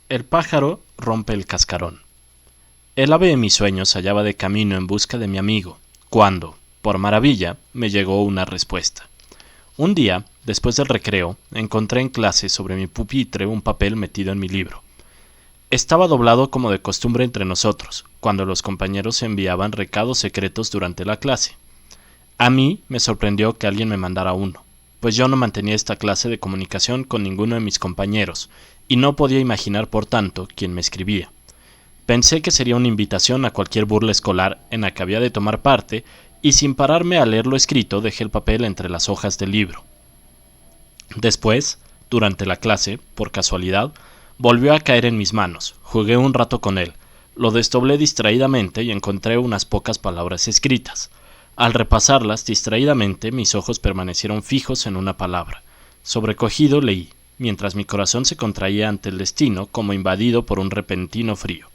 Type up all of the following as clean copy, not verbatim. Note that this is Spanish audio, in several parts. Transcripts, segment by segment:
El pájaro rompe el cascarón. El ave de mis sueños hallaba de camino en busca de mi amigo, cuando, por maravilla, me llegó una respuesta. Un día, después del recreo, encontré en clase sobre mi pupitre un papel metido en mi libro. Estaba doblado como de costumbre entre nosotros, cuando los compañeros enviaban recados secretos durante la clase. A mí me sorprendió que alguien me mandara uno, pues yo no mantenía esta clase de comunicación con ninguno de mis compañeros, y no podía imaginar, por tanto, quién me escribía. Pensé que sería una invitación a cualquier burla escolar en la que había de tomar parte, y sin pararme a leer lo escrito dejé el papel entre las hojas del libro. Después, durante la clase, por casualidad, volvió a caer en mis manos. Jugué un rato con él, lo desdoblé distraídamente y encontré unas pocas palabras escritas. Al repasarlas distraídamente, mis ojos permanecieron fijos en una palabra. Sobrecogido leí, mientras mi corazón se contraía ante el destino como invadido por un repentino frío.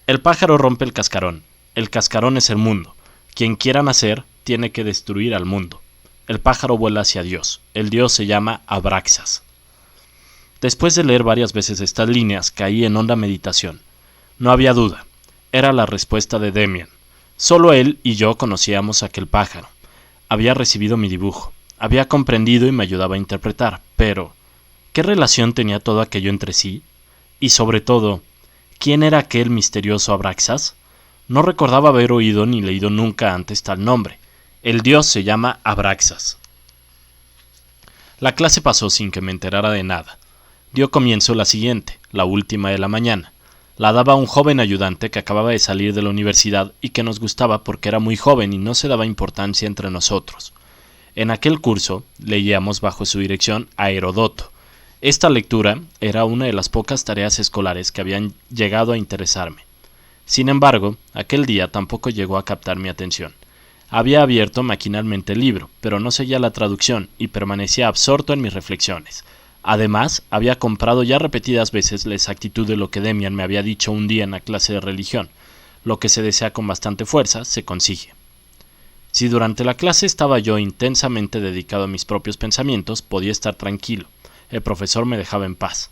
El pájaro rompe el cascarón. El cascarón es el mundo. Quien quiera nacer tiene que destruir al mundo. El pájaro vuela hacia Dios. El Dios se llama Abraxas. Después de leer varias veces estas líneas, caí en honda meditación. No había duda. Era la respuesta de Demian. Solo él y yo conocíamos a aquel pájaro. Había recibido mi dibujo. Había comprendido y me ayudaba a interpretar. Pero, ¿qué relación tenía todo aquello entre sí? Y sobre todo, ¿quién era aquel misterioso Abraxas? No recordaba haber oído ni leído nunca antes tal nombre. El dios se llama Abraxas. La clase pasó sin que me enterara de nada. Dio comienzo la siguiente, la última de la mañana. La daba un joven ayudante que acababa de salir de la universidad y que nos gustaba porque era muy joven y no se daba importancia entre nosotros. En aquel curso leíamos bajo su dirección a Herodoto. Esta lectura era una de las pocas tareas escolares que habían llegado a interesarme. Sin embargo, aquel día tampoco llegó a captar mi atención. Había abierto maquinalmente el libro, pero no seguía la traducción y permanecía absorto en mis reflexiones. Además, había comprado ya repetidas veces la exactitud de lo que Demian me había dicho un día en la clase de religión. Lo que se desea con bastante fuerza, se consigue. Si durante la clase estaba yo intensamente dedicado a mis propios pensamientos, podía estar tranquilo. El profesor me dejaba en paz.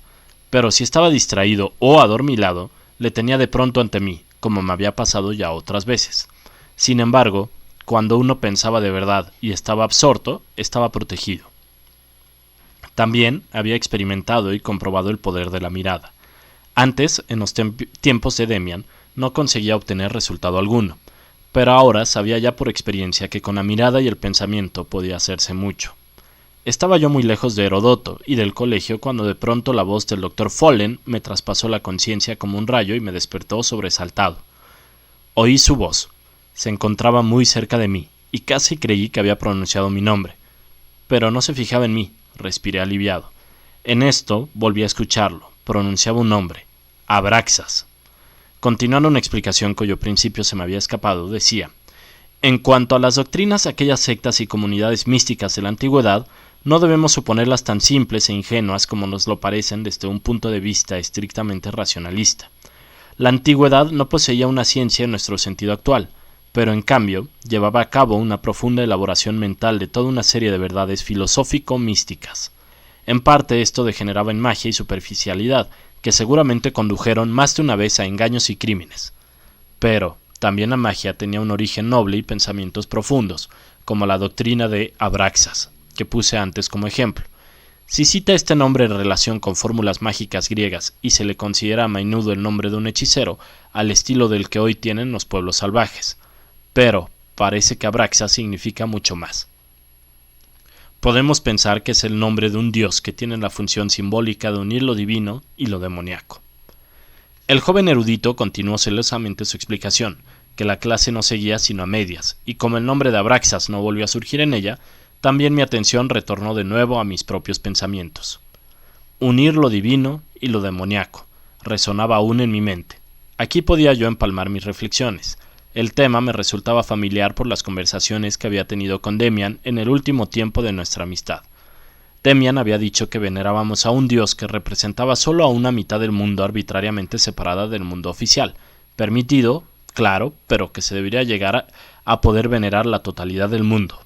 Pero si estaba distraído o adormilado, le tenía de pronto ante mí, como me había pasado ya otras veces. Sin embargo, cuando uno pensaba de verdad y estaba absorto, estaba protegido. También había experimentado y comprobado el poder de la mirada. Antes, en los tiempos de Demian, no conseguía obtener resultado alguno, pero ahora sabía ya por experiencia que con la mirada y el pensamiento podía hacerse mucho. Estaba yo muy lejos de Herodoto y del colegio cuando de pronto la voz del doctor Follen me traspasó la conciencia como un rayo y me despertó sobresaltado. Oí su voz. Se encontraba muy cerca de mí y casi creí que había pronunciado mi nombre. Pero no se fijaba en mí. Respiré aliviado. En esto volví a escucharlo. Pronunciaba un nombre. Abraxas. Continuando una explicación cuyo principio se me había escapado, decía: en cuanto a las doctrinas de aquellas sectas y comunidades místicas de la antigüedad, no debemos suponerlas tan simples e ingenuas como nos lo parecen desde un punto de vista estrictamente racionalista. La antigüedad no poseía una ciencia en nuestro sentido actual, pero en cambio llevaba a cabo una profunda elaboración mental de toda una serie de verdades filosófico-místicas. En parte esto degeneraba en magia y superficialidad, que seguramente condujeron más de una vez a engaños y crímenes. Pero también la magia tenía un origen noble y pensamientos profundos, como la doctrina de Abraxas, que puse antes como ejemplo. Si cita este nombre en relación con fórmulas mágicas griegas y se le considera a menudo el nombre de un hechicero, al estilo del que hoy tienen los pueblos salvajes. Pero parece que Abraxas significa mucho más. Podemos pensar que es el nombre de un dios que tiene la función simbólica de unir lo divino y lo demoníaco. El joven erudito continuó celosamente su explicación, que la clase no seguía sino a medias, y como el nombre de Abraxas no volvió a surgir en ella, también mi atención retornó de nuevo a mis propios pensamientos. Unir lo divino y lo demoníaco resonaba aún en mi mente. Aquí podía yo empalmar mis reflexiones. El tema me resultaba familiar por las conversaciones que había tenido con Demian en el último tiempo de nuestra amistad. Demian había dicho que venerábamos a un dios que representaba solo a una mitad del mundo arbitrariamente separada del mundo oficial, permitido, claro, pero que se debería llegar a poder venerar la totalidad del mundo.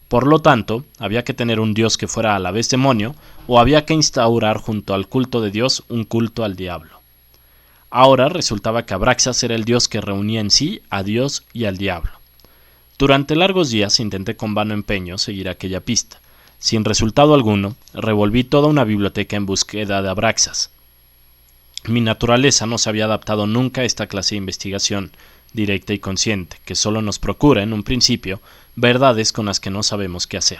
Por lo tanto, había que tener un Dios que fuera a la vez demonio, o había que instaurar junto al culto de Dios un culto al diablo. Ahora resultaba que Abraxas era el Dios que reunía en sí a Dios y al diablo. Durante largos días intenté con vano empeño seguir aquella pista. Sin resultado alguno, revolví toda una biblioteca en búsqueda de Abraxas. Mi naturaleza no se había adaptado nunca a esta clase de investigación directa y consciente, que solo nos procura, en un principio, verdades con las que no sabemos qué hacer.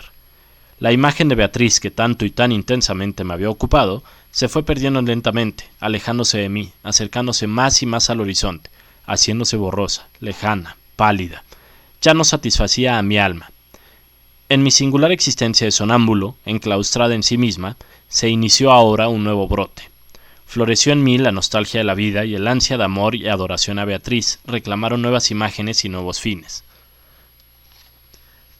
La imagen de Beatriz, que tanto y tan intensamente me había ocupado, se fue perdiendo lentamente, alejándose de mí, acercándose más y más al horizonte, haciéndose borrosa, lejana, pálida. Ya no satisfacía a mi alma. En mi singular existencia de sonámbulo, enclaustrada en sí misma, se inició ahora un nuevo brote. Floreció en mí la nostalgia de la vida y el ansia de amor y adoración a Beatriz reclamaron nuevas imágenes y nuevos fines.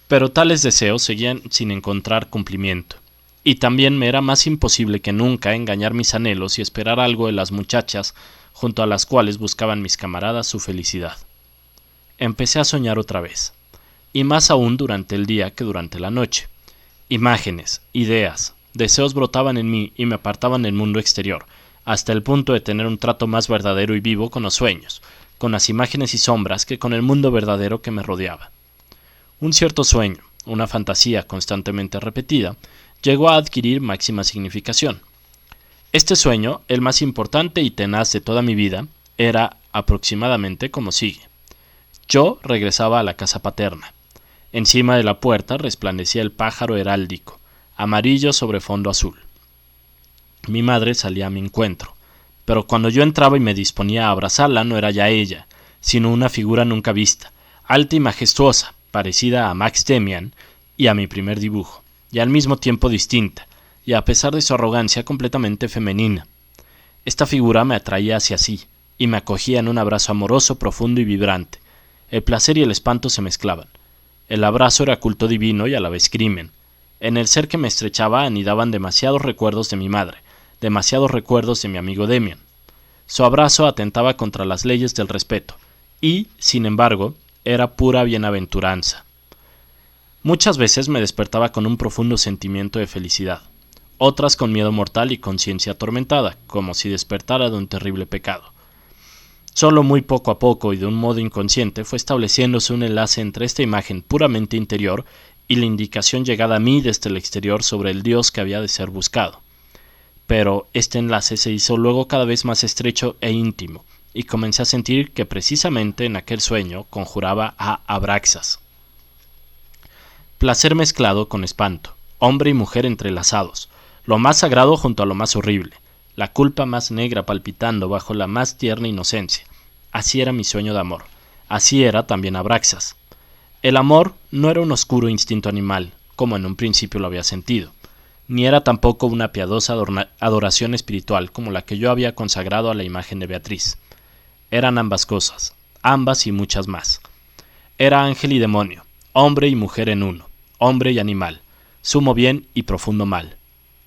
Pero tales deseos seguían sin encontrar cumplimiento, y también me era más imposible que nunca engañar mis anhelos y esperar algo de las muchachas junto a las cuales buscaban mis camaradas su felicidad. Empecé a soñar otra vez, y más aún durante el día que durante la noche. Imágenes, ideas, deseos brotaban en mí y me apartaban del mundo exterior, hasta el punto de tener un trato más verdadero y vivo con los sueños, con las imágenes y sombras que con el mundo verdadero que me rodeaba. Un cierto sueño, una fantasía constantemente repetida, llegó a adquirir máxima significación. Este sueño, el más importante y tenaz de toda mi vida, era aproximadamente como sigue. Yo regresaba a la casa paterna. Encima de la puerta resplandecía el pájaro heráldico, amarillo sobre fondo azul. Mi madre salía a mi encuentro, pero cuando yo entraba y me disponía a abrazarla no era ya ella, sino una figura nunca vista, alta y majestuosa, parecida a Max Demian y a mi primer dibujo, y al mismo tiempo distinta, y a pesar de su arrogancia completamente femenina. Esta figura me atraía hacia sí, y me acogía en un abrazo amoroso, profundo y vibrante. El placer y el espanto se mezclaban. El abrazo era culto divino y a la vez crimen. En el ser que me estrechaba anidaban demasiados recuerdos de mi madre, demasiados recuerdos de mi amigo Demian. Su abrazo atentaba contra las leyes del respeto, y, sin embargo, era pura bienaventuranza. Muchas veces me despertaba con un profundo sentimiento de felicidad, otras con miedo mortal y conciencia atormentada, como si despertara de un terrible pecado. Solo muy poco a poco y de un modo inconsciente fue estableciéndose un enlace entre esta imagen puramente interior y la indicación llegada a mí desde el exterior sobre el Dios que había de ser buscado. Pero este enlace se hizo luego cada vez más estrecho e íntimo, y comencé a sentir que precisamente en aquel sueño conjuraba a Abraxas. Placer mezclado con espanto, hombre y mujer entrelazados, lo más sagrado junto a lo más horrible, la culpa más negra palpitando bajo la más tierna inocencia. Así era mi sueño de amor, así era también Abraxas. El amor no era un oscuro instinto animal, como en un principio lo había sentido, ni era tampoco una piadosa adoración espiritual como la que yo había consagrado a la imagen de Beatriz. Eran ambas cosas, ambas y muchas más. Era ángel y demonio, hombre y mujer en uno, hombre y animal, sumo bien y profundo mal.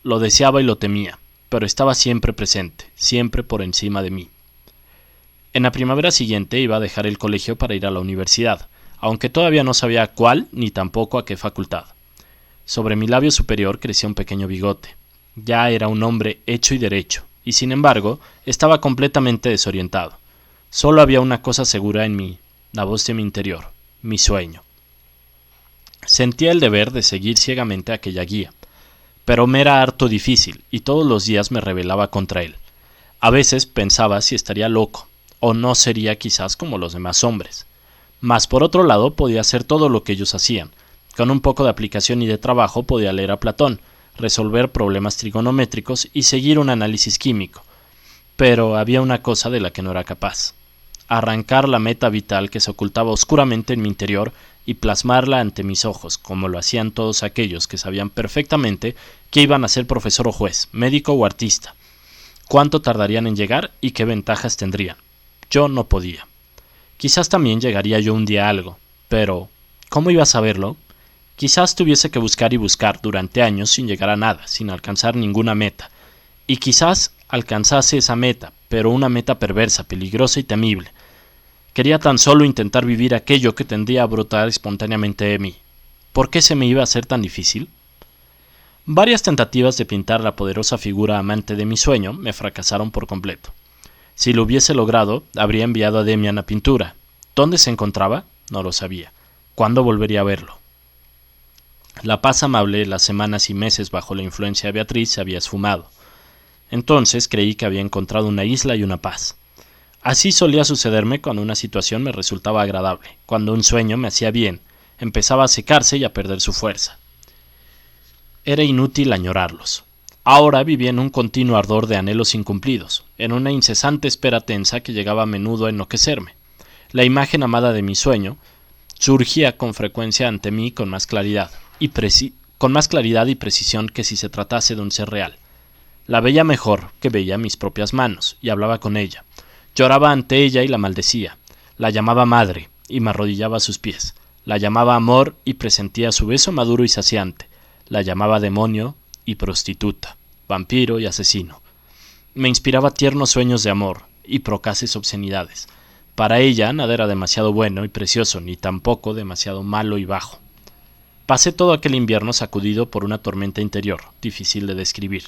Lo deseaba y lo temía, pero estaba siempre presente, siempre por encima de mí. En la primavera siguiente iba a dejar el colegio para ir a la universidad, aunque todavía no sabía cuál ni tampoco a qué facultad. Sobre mi labio superior crecía un pequeño bigote. Ya era un hombre hecho y derecho, y sin embargo estaba completamente desorientado. Solo había una cosa segura en mí, la voz de mi interior, mi sueño. Sentía el deber de seguir ciegamente aquella guía, pero me era harto difícil y todos los días me rebelaba contra él. A veces pensaba si estaría loco, o no sería quizás como los demás hombres. Mas por otro lado podía hacer todo lo que ellos hacían. Con un poco de aplicación y de trabajo podía leer a Platón, resolver problemas trigonométricos y seguir un análisis químico. Pero había una cosa de la que no era capaz: arrancar la meta vital que se ocultaba oscuramente en mi interior y plasmarla ante mis ojos, como lo hacían todos aquellos que sabían perfectamente que iban a ser profesor o juez, médico o artista. Cuánto tardarían en llegar y qué ventajas tendrían. Yo no podía. Quizás también llegaría yo un día a algo, pero ¿cómo iba a saberlo? Quizás tuviese que buscar y buscar durante años sin llegar a nada, sin alcanzar ninguna meta. Y quizás alcanzase esa meta, pero una meta perversa, peligrosa y temible. Quería tan solo intentar vivir aquello que tendría a brotar espontáneamente de mí. ¿Por qué se me iba a hacer tan difícil? Varias tentativas de pintar la poderosa figura amante de mi sueño me fracasaron por completo. Si lo hubiese logrado, habría enviado a Demian a pintura. ¿Dónde se encontraba? No lo sabía. ¿Cuándo volvería a verlo? La paz amable, las semanas y meses bajo la influencia de Beatriz se había esfumado. Entonces creí que había encontrado una isla y una paz. Así solía sucederme cuando una situación me resultaba agradable, cuando un sueño me hacía bien, empezaba a secarse y a perder su fuerza. Era inútil añorarlos. Ahora vivía en un continuo ardor de anhelos incumplidos, en una incesante espera tensa que llegaba a menudo a enloquecerme. La imagen amada de mi sueño surgía con frecuencia ante mí con más claridad y precisión que si se tratase de un ser real. La veía mejor que veía mis propias manos y hablaba con ella. Lloraba ante ella y la maldecía. La llamaba madre y me arrodillaba a sus pies. La llamaba amor y presentía su beso maduro y saciante. La llamaba demonio y prostituta, vampiro y asesino. Me inspiraba tiernos sueños de amor y procaces obscenidades. Para ella nada era demasiado bueno y precioso, ni tampoco demasiado malo y bajo. Pasé todo aquel invierno sacudido por una tormenta interior, difícil de describir.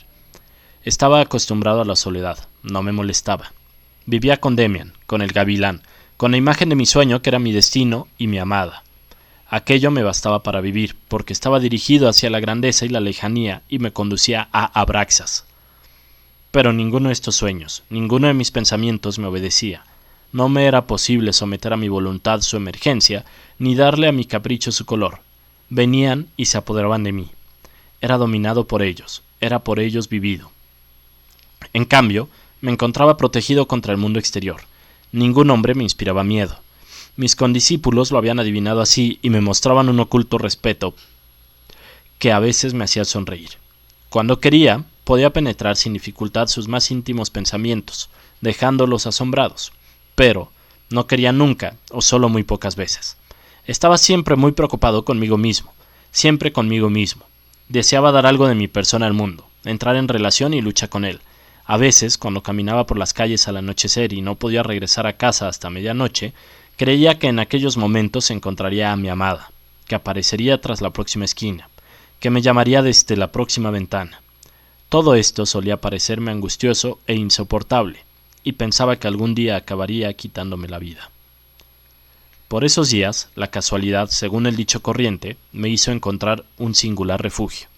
Estaba acostumbrado a la soledad, no me molestaba. Vivía con Demian, con el gavilán, con la imagen de mi sueño que era mi destino y mi amada. Aquello me bastaba para vivir, porque estaba dirigido hacia la grandeza y la lejanía y me conducía a Abraxas. Pero ninguno de estos sueños, ninguno de mis pensamientos me obedecía. No me era posible someter a mi voluntad su emergencia, ni darle a mi capricho su color. Venían y se apoderaban de mí. Era dominado por ellos, era por ellos vivido. En cambio, me encontraba protegido contra el mundo exterior. Ningún hombre me inspiraba miedo. Mis condiscípulos lo habían adivinado así y me mostraban un oculto respeto que a veces me hacía sonreír. Cuando quería, podía penetrar sin dificultad sus más íntimos pensamientos, dejándolos asombrados. Pero no quería nunca, o solo muy pocas veces. Estaba siempre muy preocupado conmigo mismo, siempre conmigo mismo. Deseaba dar algo de mi persona al mundo, entrar en relación y lucha con él. A veces, cuando caminaba por las calles al anochecer y no podía regresar a casa hasta medianoche, creía que en aquellos momentos encontraría a mi amada, que aparecería tras la próxima esquina, que me llamaría desde la próxima ventana. Todo esto solía parecerme angustioso e insoportable, y pensaba que algún día acabaría quitándome la vida. Por esos días, la casualidad, según el dicho corriente, me hizo encontrar un singular refugio.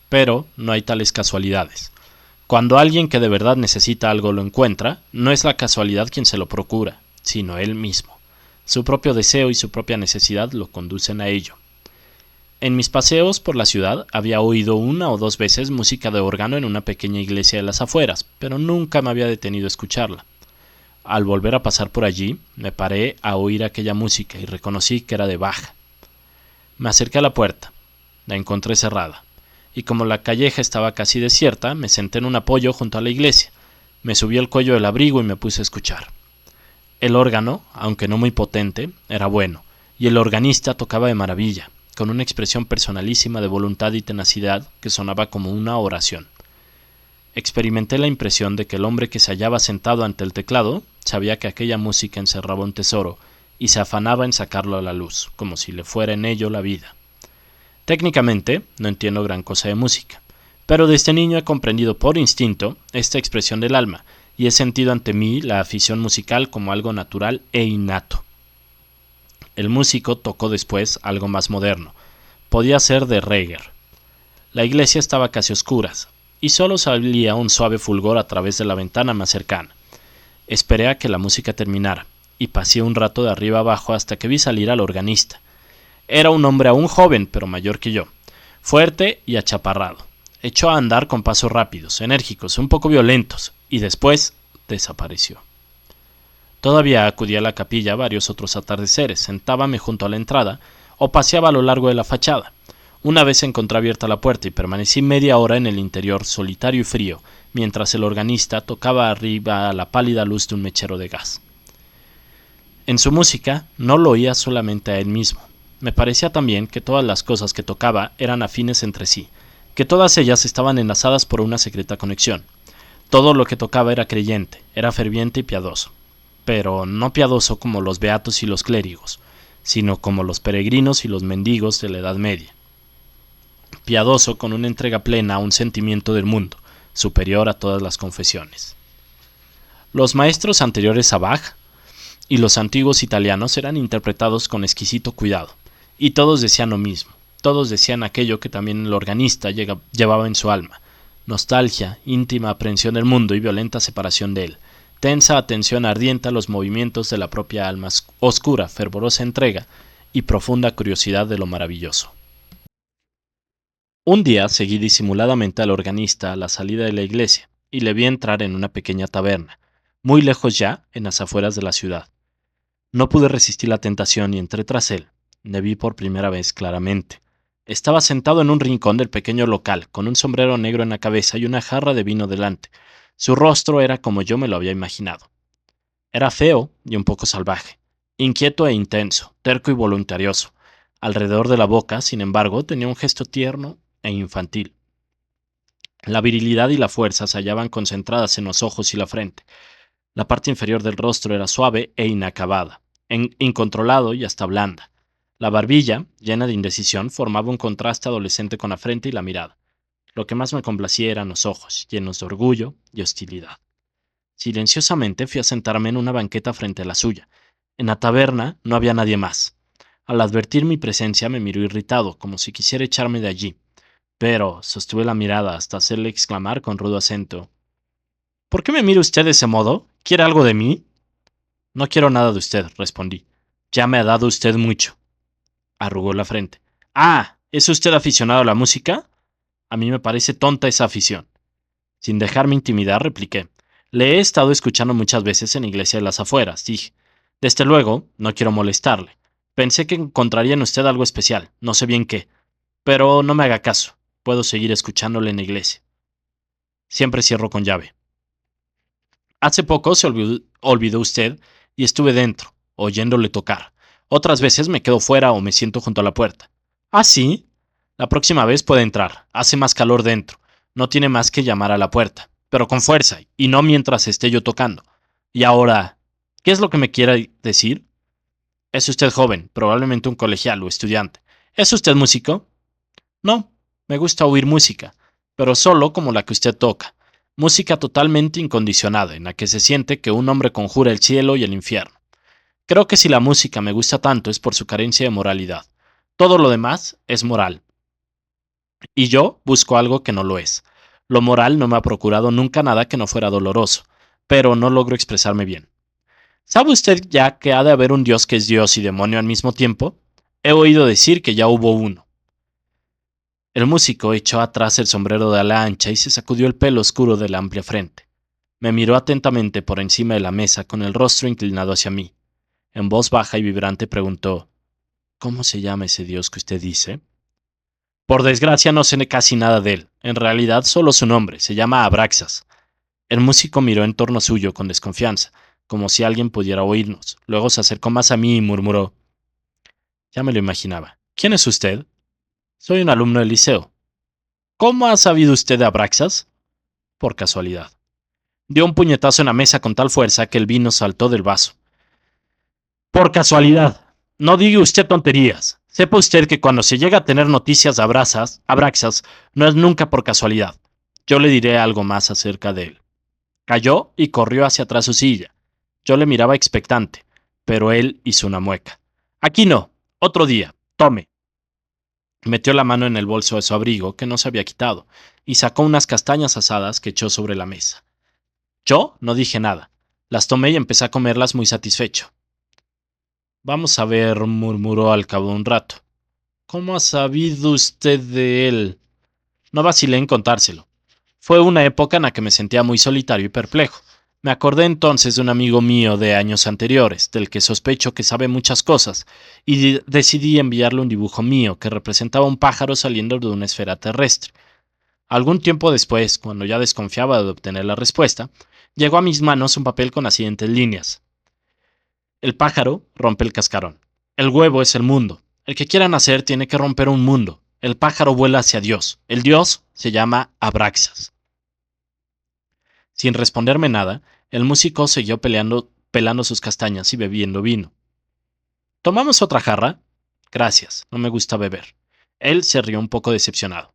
Pero no hay tales casualidades. Cuando alguien que de verdad necesita algo lo encuentra, no es la casualidad quien se lo procura, sino él mismo. Su propio deseo y su propia necesidad lo conducen a ello. En mis paseos por la ciudad había oído 1 o 2 veces música de órgano en una pequeña iglesia de las afueras, pero nunca me había detenido a escucharla. Al volver a pasar por allí, me paré a oír aquella música y reconocí que era de Bach. Me acerqué a la puerta. La encontré cerrada. Y como la calleja estaba casi desierta, me senté en un apoyo junto a la iglesia. Me subí el cuello del abrigo y me puse a escuchar. El órgano, aunque no muy potente, era bueno, y el organista tocaba de maravilla, con una expresión personalísima de voluntad y tenacidad que sonaba como una oración. Experimenté la impresión de que el hombre que se hallaba sentado ante el teclado sabía que aquella música encerraba un tesoro y se afanaba en sacarlo a la luz, como si le fuera en ello la vida. Técnicamente, no entiendo gran cosa de música, pero desde niño he comprendido por instinto esta expresión del alma y he sentido ante mí la afición musical como algo natural e innato. El músico tocó después algo más moderno. Podía ser de Reger. La iglesia estaba casi a oscuras, y solo salía un suave fulgor a través de la ventana más cercana. Esperé a que la música terminara, y pasé un rato de arriba abajo hasta que vi salir al organista. Era un hombre aún joven, pero mayor que yo, fuerte y achaparrado. Echó a andar con pasos rápidos, enérgicos, un poco violentos, y después desapareció. Todavía acudía a la capilla varios otros atardeceres, sentábame junto a la entrada o paseaba a lo largo de la fachada. Una vez encontré abierta la puerta y permanecí media hora en el interior, solitario y frío, mientras el organista tocaba arriba a la pálida luz de un mechero de gas. En su música no lo oía solamente a él mismo. Me parecía también que todas las cosas que tocaba eran afines entre sí, que todas ellas estaban enlazadas por una secreta conexión. Todo lo que tocaba era creyente, era ferviente y piadoso, pero no piadoso como los beatos y los clérigos, sino como los peregrinos y los mendigos de la Edad Media. Piadoso con una entrega plena a un sentimiento del mundo, superior a todas las confesiones. Los maestros anteriores a Bach y los antiguos italianos eran interpretados con exquisito cuidado, y todos decían lo mismo, todos decían aquello que también el organista llevaba en su alma: nostalgia, íntima aprehensión del mundo y violenta separación de él, tensa atención ardiente a los movimientos de la propia alma, oscura, fervorosa entrega y profunda curiosidad de lo maravilloso. Un día seguí disimuladamente al organista a la salida de la iglesia y le vi entrar en una pequeña taberna, muy lejos ya, en las afueras de la ciudad. No pude resistir la tentación y entré tras él. Le vi por primera vez claramente. Estaba sentado en un rincón del pequeño local, con un sombrero negro en la cabeza y una jarra de vino delante. Su rostro era como yo me lo había imaginado. Era feo y un poco salvaje, inquieto e intenso, terco y voluntarioso. Alrededor de la boca, sin embargo, tenía un gesto tierno e infantil. La virilidad y la fuerza se hallaban concentradas en los ojos y la frente. La parte inferior del rostro era suave e inacabada, incontrolado y hasta blanda. La barbilla, llena de indecisión, formaba un contraste adolescente con la frente y la mirada. Lo que más me complacía eran los ojos, llenos de orgullo y hostilidad. Silenciosamente fui a sentarme en una banqueta frente a la suya. En la taberna no había nadie más. Al advertir mi presencia me miró irritado, como si quisiera echarme de allí. Pero sostuve la mirada hasta hacerle exclamar con rudo acento: ¿por qué me mira usted de ese modo? ¿Quiere algo de mí? No quiero nada de usted, respondí. Ya me ha dado usted mucho. Arrugó la frente. Ah, ¿es usted aficionado a la música? A mí me parece tonta esa afición. Sin dejarme intimidar, repliqué: le he estado escuchando muchas veces en la iglesia de las afueras, dije. Desde luego, no quiero molestarle. Pensé que encontraría en usted algo especial, no sé bien qué. Pero no me haga caso, puedo seguir escuchándole en la iglesia. Siempre cierro con llave. Hace poco se olvidó usted y estuve dentro, oyéndole tocar. Otras veces me quedo fuera o me siento junto a la puerta. ¿Ah, sí? La próxima vez puede entrar. Hace más calor dentro. No tiene más que llamar a la puerta, pero con fuerza, y no mientras esté yo tocando. Y ahora, ¿qué es lo que me quiere decir? Es usted joven, probablemente un colegial o estudiante. ¿Es usted músico? No, me gusta oír música, pero solo como la que usted toca. Música totalmente incondicionada, en la que se siente que un hombre conjura el cielo y el infierno. Creo que si la música me gusta tanto es por su carencia de moralidad. Todo lo demás es moral. Y yo busco algo que no lo es. Lo moral no me ha procurado nunca nada que no fuera doloroso, pero no logro expresarme bien. ¿Sabe usted ya que ha de haber un Dios que es Dios y demonio al mismo tiempo? He oído decir que ya hubo uno. El músico echó atrás el sombrero de ala ancha y se sacudió el pelo oscuro de la amplia frente. Me miró atentamente por encima de la mesa con el rostro inclinado hacia mí. En voz baja y vibrante preguntó: ¿cómo se llama ese Dios que usted dice? Por desgracia no sé casi nada de él. En realidad solo su nombre, se llama Abraxas. El músico miró en torno suyo con desconfianza, como si alguien pudiera oírnos. Luego se acercó más a mí y murmuró: ya me lo imaginaba. ¿Quién es usted? Soy un alumno del liceo. ¿Cómo ha sabido usted de Abraxas? Por casualidad. Dio un puñetazo en la mesa con tal fuerza que el vino saltó del vaso. Por casualidad. No diga usted tonterías. Sepa usted que cuando se llega a tener noticias de Abraxas, no es nunca por casualidad. Yo le diré algo más acerca de él. Cayó y corrió hacia atrás su silla. Yo le miraba expectante, pero él hizo una mueca. Aquí no, otro día, tome. Metió la mano en el bolso de su abrigo, que no se había quitado, y sacó unas castañas asadas que echó sobre la mesa. Yo no dije nada. Las tomé y empecé a comerlas muy satisfecho. Vamos a ver, murmuró al cabo de un rato. ¿Cómo ha sabido usted de él? No vacilé en contárselo. Fue una época en la que me sentía muy solitario y perplejo. Me acordé entonces de un amigo mío de años anteriores, del que sospecho que sabe muchas cosas, y decidí enviarle un dibujo mío que representaba un pájaro saliendo de una esfera terrestre. Algún tiempo después, cuando ya desconfiaba de obtener la respuesta, llegó a mis manos un papel con las siguientes líneas: el pájaro rompe el cascarón. El huevo es el mundo. El que quiera nacer tiene que romper un mundo. El pájaro vuela hacia Dios. El Dios se llama Abraxas. Sin responderme nada, el músico siguió pelando sus castañas y bebiendo vino. ¿Tomamos otra jarra? Gracias, no me gusta beber. Él se rió un poco decepcionado.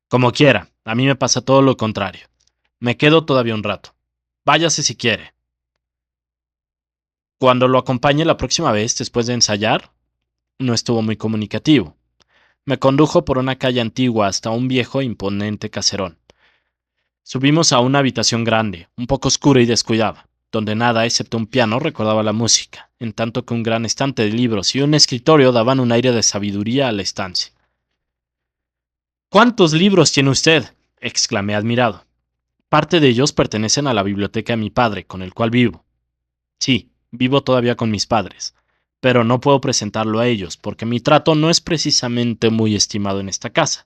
Como quiera, a mí me pasa todo lo contrario. Me quedo todavía un rato. Váyase si quiere. Cuando lo acompañe la próxima vez, después de ensayar, no estuvo muy comunicativo. Me condujo por una calle antigua hasta un viejo e imponente caserón. Subimos a una habitación grande, un poco oscura y descuidada, donde nada excepto un piano recordaba la música, en tanto que un gran estante de libros y un escritorio daban un aire de sabiduría a la estancia. ¿Cuántos libros tiene usted? Exclamé admirado. Parte de ellos pertenecen a la biblioteca de mi padre, con el cual vivo. Sí, vivo todavía con mis padres, pero no puedo presentarlo a ellos, porque mi trato no es precisamente muy estimado en esta casa.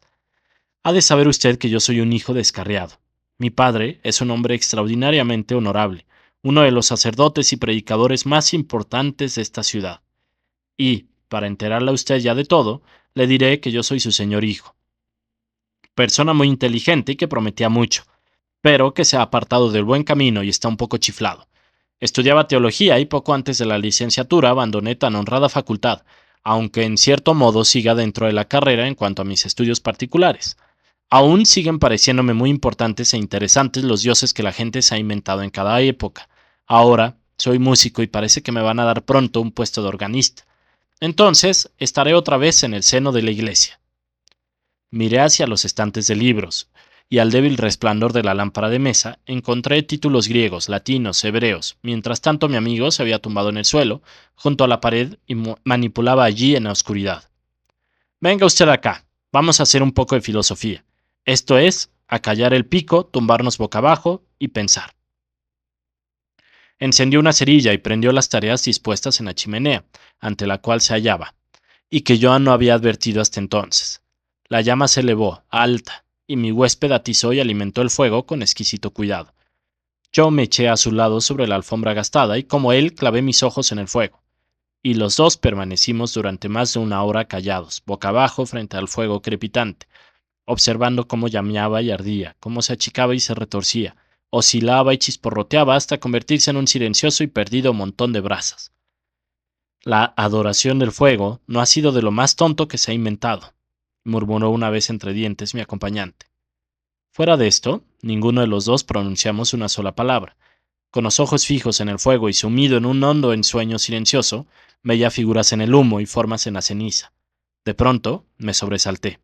Ha de saber usted que yo soy un hijo descarriado. Mi padre es un hombre extraordinariamente honorable, uno de los sacerdotes y predicadores más importantes de esta ciudad. Y, para enterarle a usted ya de todo, le diré que yo soy su señor hijo. Persona muy inteligente y que prometía mucho, pero que se ha apartado del buen camino y está un poco chiflado. Estudiaba teología y poco antes de la licenciatura abandoné tan honrada facultad, aunque en cierto modo siga dentro de la carrera en cuanto a mis estudios particulares. Aún siguen pareciéndome muy importantes e interesantes los dioses que la gente se ha inventado en cada época. Ahora soy músico y parece que me van a dar pronto un puesto de organista. Entonces estaré otra vez en el seno de la iglesia. Miré hacia los estantes de libros, y al débil resplandor de la lámpara de mesa encontré títulos griegos, latinos, hebreos. Mientras tanto mi amigo se había tumbado en el suelo, junto a la pared, y manipulaba allí en la oscuridad. Venga usted acá, vamos a hacer un poco de filosofía. Esto es, acallar el pico, tumbarnos boca abajo y pensar. Encendió una cerilla y prendió las tareas dispuestas en la chimenea, ante la cual se hallaba, y que yo no había advertido hasta entonces. La llama se elevó, alta, y mi huésped atizó y alimentó el fuego con exquisito cuidado. Yo me eché a su lado sobre la alfombra gastada y como él clavé mis ojos en el fuego, y los dos permanecimos durante más de una hora callados, boca abajo frente al fuego crepitante, observando cómo llameaba y ardía, cómo se achicaba y se retorcía, oscilaba y chisporroteaba hasta convertirse en un silencioso y perdido montón de brasas. La adoración del fuego no ha sido de lo más tonto que se ha inventado, murmuró una vez entre dientes mi acompañante. Fuera de esto, ninguno de los dos pronunciamos una sola palabra. Con los ojos fijos en el fuego y sumido en un hondo ensueño silencioso, veía figuras en el humo y formas en la ceniza. De pronto, me sobresalté.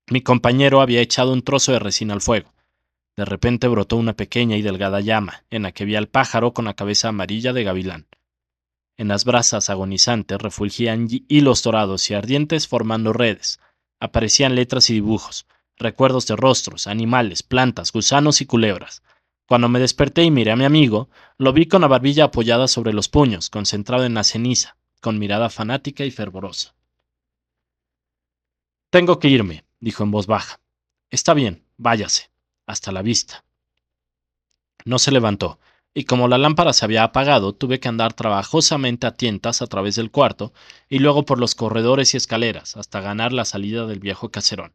Mi compañero había echado un trozo de resina al fuego. De repente brotó una pequeña y delgada llama, en la que vi al pájaro con la cabeza amarilla de gavilán. En las brasas agonizantes refulgían hilos dorados y ardientes formando redes. Aparecían letras y dibujos, recuerdos de rostros, animales, plantas, gusanos y culebras. Cuando me desperté y miré a mi amigo, lo vi con la barbilla apoyada sobre los puños, concentrado en la ceniza, con mirada fanática y fervorosa. Tengo que irme, dijo en voz baja. Está bien, váyase. Hasta la vista. No se levantó, y como la lámpara se había apagado, tuve que andar trabajosamente a tientas a través del cuarto y luego por los corredores y escaleras hasta ganar la salida del viejo caserón.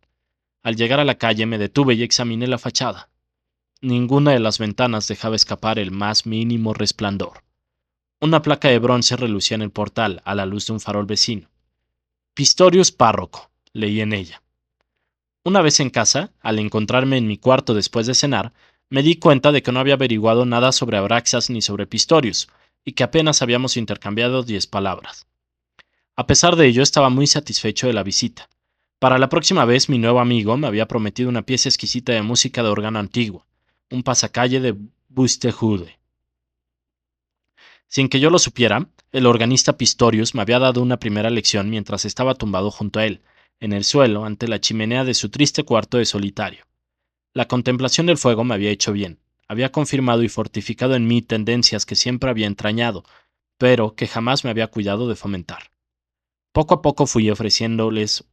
Al llegar a la calle me detuve y examiné la fachada. Ninguna de las ventanas dejaba escapar el más mínimo resplandor. Una placa de bronce relucía en el portal a la luz de un farol vecino. Pistorius párroco, leí en ella. Una vez en casa, al encontrarme en mi cuarto después de cenar, me di cuenta de que no había averiguado nada sobre Abraxas ni sobre Pistorius, y que apenas habíamos intercambiado 10 palabras. A pesar de ello, estaba muy satisfecho de la visita. Para la próxima vez, mi nuevo amigo me había prometido una pieza exquisita de música de órgano antiguo, un pasacalle de Buxtehude. Sin que yo lo supiera, el organista Pistorius me había dado una primera lección mientras estaba tumbado junto a él, en el suelo, ante la chimenea de su triste cuarto de solitario. La contemplación del fuego me había hecho bien, había confirmado y fortificado en mí tendencias que siempre había entrañado, pero que jamás me había cuidado de fomentar. Poco a poco fui apreciándoles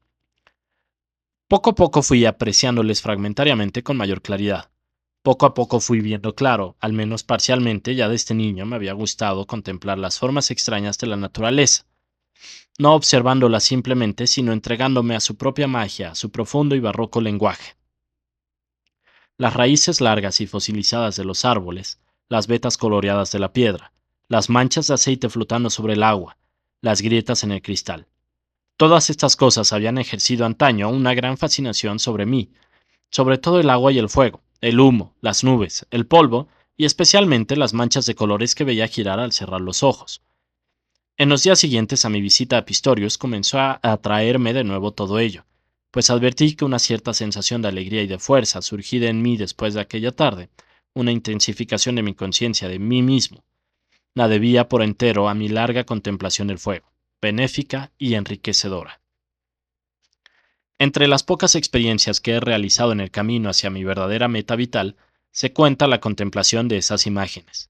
fragmentariamente con mayor claridad. Poco a poco fui viendo claro, al menos parcialmente, ya desde niño me había gustado contemplar las formas extrañas de la naturaleza, no observándolas simplemente, sino entregándome a su propia magia, a su profundo y barroco lenguaje. Las raíces largas y fosilizadas de los árboles, las vetas coloreadas de la piedra, las manchas de aceite flotando sobre el agua, las grietas en el cristal. Todas estas cosas habían ejercido antaño una gran fascinación sobre mí, sobre todo el agua y el fuego, el humo, las nubes, el polvo y especialmente las manchas de colores que veía girar al cerrar los ojos. En los días siguientes a mi visita a Pistorius comenzó a atraerme de nuevo todo ello, pues advertí que una cierta sensación de alegría y de fuerza surgida en mí después de aquella tarde, una intensificación de mi conciencia de mí mismo, la debía por entero a mi larga contemplación del fuego, benéfica y enriquecedora. Entre las pocas experiencias que he realizado en el camino hacia mi verdadera meta vital, se cuenta la contemplación de esas imágenes.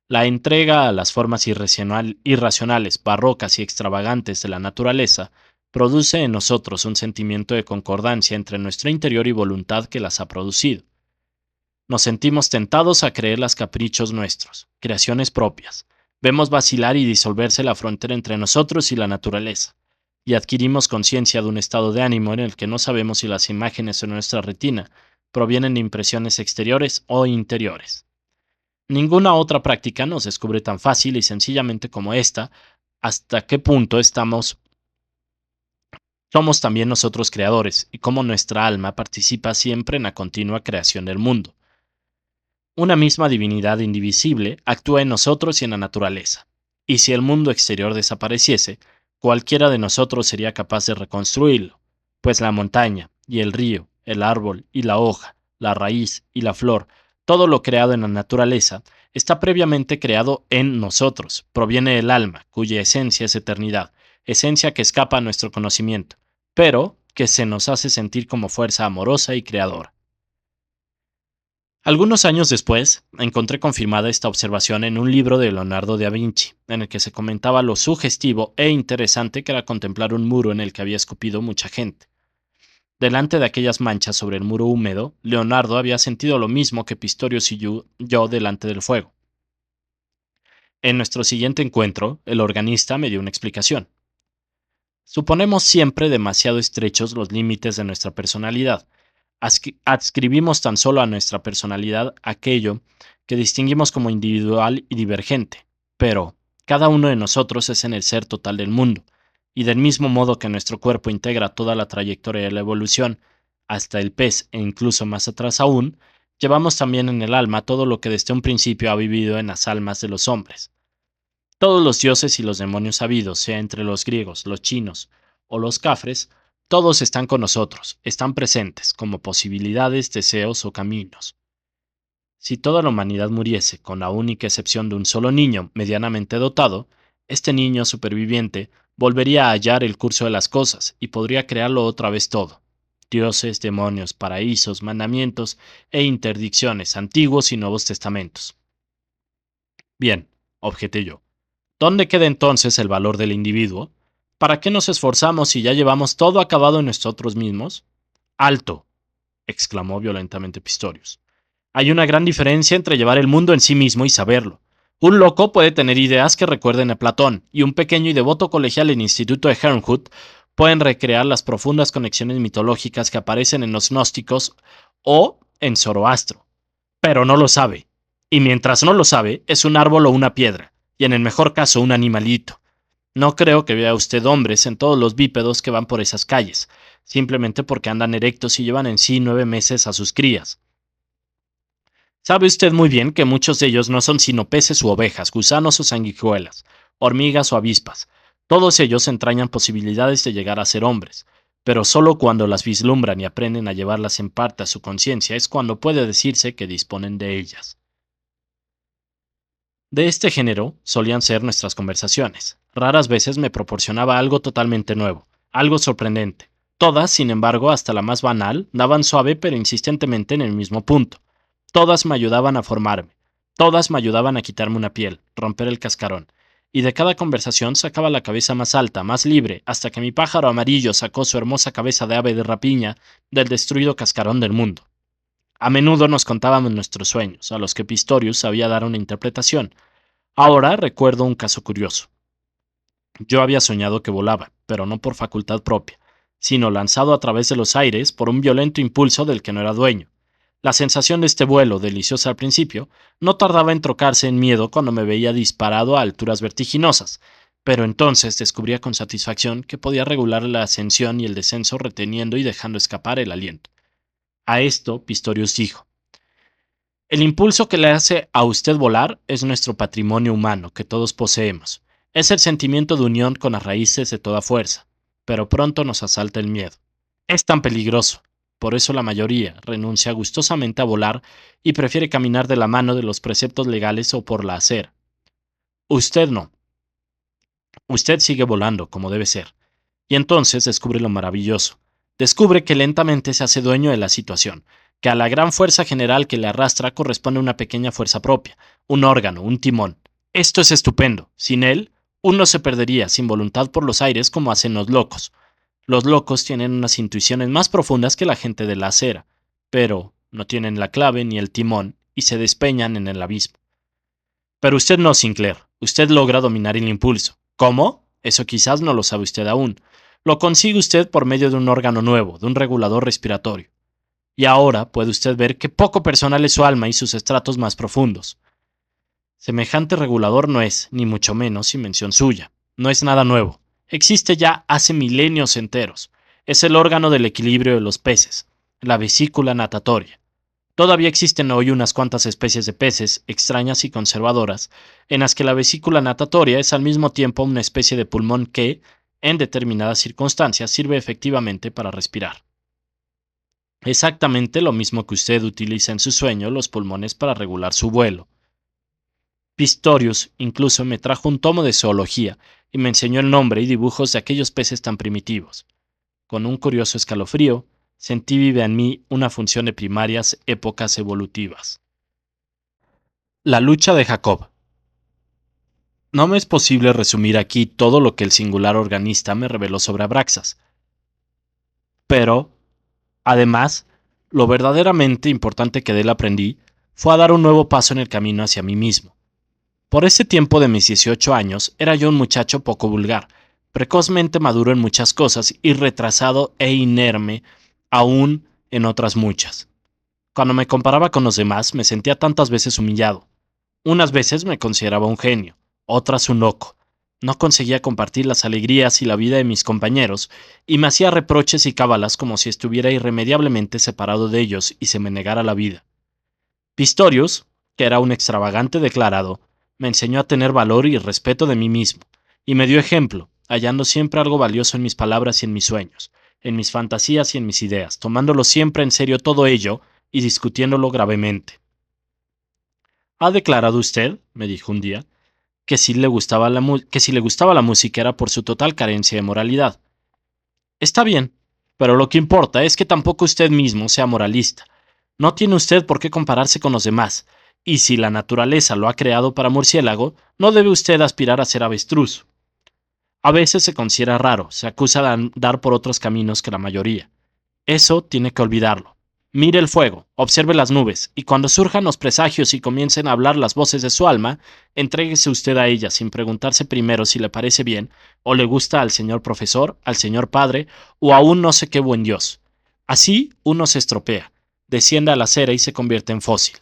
La entrega a las formas irracionales, barrocas y extravagantes de la naturaleza produce en nosotros un sentimiento de concordancia entre nuestro interior y voluntad que las ha producido. Nos sentimos tentados a creerlas caprichos nuestros, creaciones propias. Vemos vacilar y disolverse la frontera entre nosotros y la naturaleza, y adquirimos conciencia de un estado de ánimo en el que no sabemos si las imágenes en nuestra retina provienen de impresiones exteriores o interiores. Ninguna otra práctica nos descubre tan fácil y sencillamente como esta, hasta qué punto somos también nosotros creadores y cómo nuestra alma participa siempre en la continua creación del mundo. Una misma divinidad indivisible actúa en nosotros y en la naturaleza, y si el mundo exterior desapareciese, cualquiera de nosotros sería capaz de reconstruirlo, pues la montaña y el río, el árbol y la hoja, la raíz y la flor, todo lo creado en la naturaleza, está previamente creado en nosotros, proviene del alma, cuya esencia es eternidad, esencia que escapa a nuestro conocimiento, pero que se nos hace sentir como fuerza amorosa y creadora. Algunos años después, encontré confirmada esta observación en un libro de Leonardo da Vinci, en el que se comentaba lo sugestivo e interesante que era contemplar un muro en el que había escupido mucha gente. Delante de aquellas manchas sobre el muro húmedo, Leonardo había sentido lo mismo que Pistorius y yo delante del fuego. En nuestro siguiente encuentro, el organista me dio una explicación. Suponemos siempre demasiado estrechos los límites de nuestra personalidad. Adscribimos tan solo a nuestra personalidad aquello que distinguimos como individual y divergente, pero cada uno de nosotros es en el ser total del mundo, y del mismo modo que nuestro cuerpo integra toda la trayectoria de la evolución, hasta el pez e incluso más atrás aún, llevamos también en el alma todo lo que desde un principio ha vivido en las almas de los hombres. Todos los dioses y los demonios habidos, sea entre los griegos, los chinos o los cafres, todos están con nosotros, están presentes, como posibilidades, deseos o caminos. Si toda la humanidad muriese, con la única excepción de un solo niño medianamente dotado, este niño superviviente volvería a hallar el curso de las cosas y podría crearlo otra vez todo. Dioses, demonios, paraísos, mandamientos e interdicciones, antiguos y nuevos testamentos. Bien, objeté yo. ¿Dónde queda entonces el valor del individuo? ¿Para qué nos esforzamos si ya llevamos todo acabado en nosotros mismos? ¡Alto!, exclamó violentamente Pistorius. Hay una gran diferencia entre llevar el mundo en sí mismo y saberlo. Un loco puede tener ideas que recuerden a Platón, y un pequeño y devoto colegial en el Instituto de Herrnhut pueden recrear las profundas conexiones mitológicas que aparecen en los gnósticos o en Zoroastro. Pero no lo sabe. Y mientras no lo sabe, es un árbol o una piedra, y en el mejor caso un animalito. No creo que vea usted hombres en todos los bípedos que van por esas calles, simplemente porque andan erectos y llevan en sí 9 meses a sus crías. Sabe usted muy bien que muchos de ellos no son sino peces u ovejas, gusanos o sanguijuelas, hormigas o avispas. Todos ellos entrañan posibilidades de llegar a ser hombres, pero solo cuando las vislumbran y aprenden a llevarlas en parte a su conciencia es cuando puede decirse que disponen de ellas. De este género solían ser nuestras conversaciones. Raras veces me proporcionaba algo totalmente nuevo, algo sorprendente. Todas, sin embargo, hasta la más banal, daban suave pero insistentemente en el mismo punto. Todas me ayudaban a formarme. Todas me ayudaban a quitarme una piel, romper el cascarón. Y de cada conversación sacaba la cabeza más alta, más libre, hasta que mi pájaro amarillo sacó su hermosa cabeza de ave de rapiña del destruido cascarón del mundo. A menudo nos contábamos nuestros sueños, a los que Pistorius sabía dar una interpretación. Ahora recuerdo un caso curioso. Yo había soñado que volaba, pero no por facultad propia, sino lanzado a través de los aires por un violento impulso del que no era dueño. La sensación de este vuelo, deliciosa al principio, no tardaba en trocarse en miedo cuando me veía disparado a alturas vertiginosas, Pero entonces descubría con satisfacción que podía regular la ascensión y el descenso reteniendo y dejando escapar el aliento. A esto Pistorius dijo: el impulso que le hace a usted volar es nuestro patrimonio humano que todos poseemos. Es el sentimiento de unión con las raíces de toda fuerza, pero pronto nos asalta el miedo. Es tan peligroso. Por eso la mayoría renuncia gustosamente a volar y prefiere caminar de la mano de los preceptos legales o por la acera. Usted no. Usted sigue volando como debe ser. Y entonces descubre lo maravilloso. Descubre que lentamente se hace dueño de la situación, que a la gran fuerza general que le arrastra corresponde una pequeña fuerza propia, un órgano, un timón. Esto es estupendo. Sin él, uno se perdería sin voluntad por los aires como hacen los locos. Los locos tienen unas intuiciones más profundas que la gente de la acera, pero no tienen la clave ni el timón y se despeñan en el abismo. Pero usted no, Sinclair. Usted logra dominar el impulso. ¿Cómo? Eso quizás no lo sabe usted aún. Lo consigue usted por medio de un órgano nuevo, de un regulador respiratorio. Y ahora puede usted ver qué poco personal es su alma y sus estratos más profundos. Semejante regulador no es, ni mucho menos, invención suya. No es nada nuevo. Existe ya hace milenios enteros. Es el órgano del equilibrio de los peces, la vesícula natatoria. Todavía existen hoy unas cuantas especies de peces, extrañas y conservadoras, en las que la vesícula natatoria es al mismo tiempo una especie de pulmón que, en determinadas circunstancias, sirve efectivamente para respirar. Exactamente lo mismo que usted utiliza en su sueño los pulmones para regular su vuelo. Pistorius incluso me trajo un tomo de zoología y me enseñó el nombre y dibujos de aquellos peces tan primitivos. Con un curioso escalofrío, sentí viva en mí una función de primarias épocas evolutivas. La lucha de Jacob. No me es posible resumir aquí todo lo que el singular organista me reveló sobre Abraxas. Pero, además, lo verdaderamente importante que de él aprendí fue a dar un nuevo paso en el camino hacia mí mismo. Por ese tiempo de mis 18 años era yo un muchacho poco vulgar, precozmente maduro en muchas cosas y retrasado e inerme aún en otras muchas. Cuando me comparaba con los demás me sentía tantas veces humillado. Unas veces me consideraba un genio, otras un loco. No conseguía compartir las alegrías y la vida de mis compañeros, y me hacía reproches y cábalas como si estuviera irremediablemente separado de ellos y se me negara la vida. Pistorius, que era un extravagante declarado, me enseñó a tener valor y respeto de mí mismo, y me dio ejemplo, hallando siempre algo valioso en mis palabras y en mis sueños, en mis fantasías y en mis ideas, tomándolo siempre en serio todo ello y discutiéndolo gravemente. ¿Ha declarado usted, me dijo un día, que si le gustaba la música era por su total carencia de moralidad? Está bien, pero lo que importa es que tampoco usted mismo sea moralista. No tiene usted por qué compararse con los demás, y si la naturaleza lo ha creado para murciélago, no debe usted aspirar a ser avestruz. A veces se considera raro, se acusa de andar por otros caminos que la mayoría. Eso tiene que olvidarlo. Mire el fuego, observe las nubes, y cuando surjan los presagios y comiencen a hablar las voces de su alma, entréguese usted a ellas sin preguntarse primero si le parece bien, o le gusta al señor profesor, al señor padre, o aún no sé qué buen Dios. Así uno se estropea, desciende a la acera y se convierte en fósil.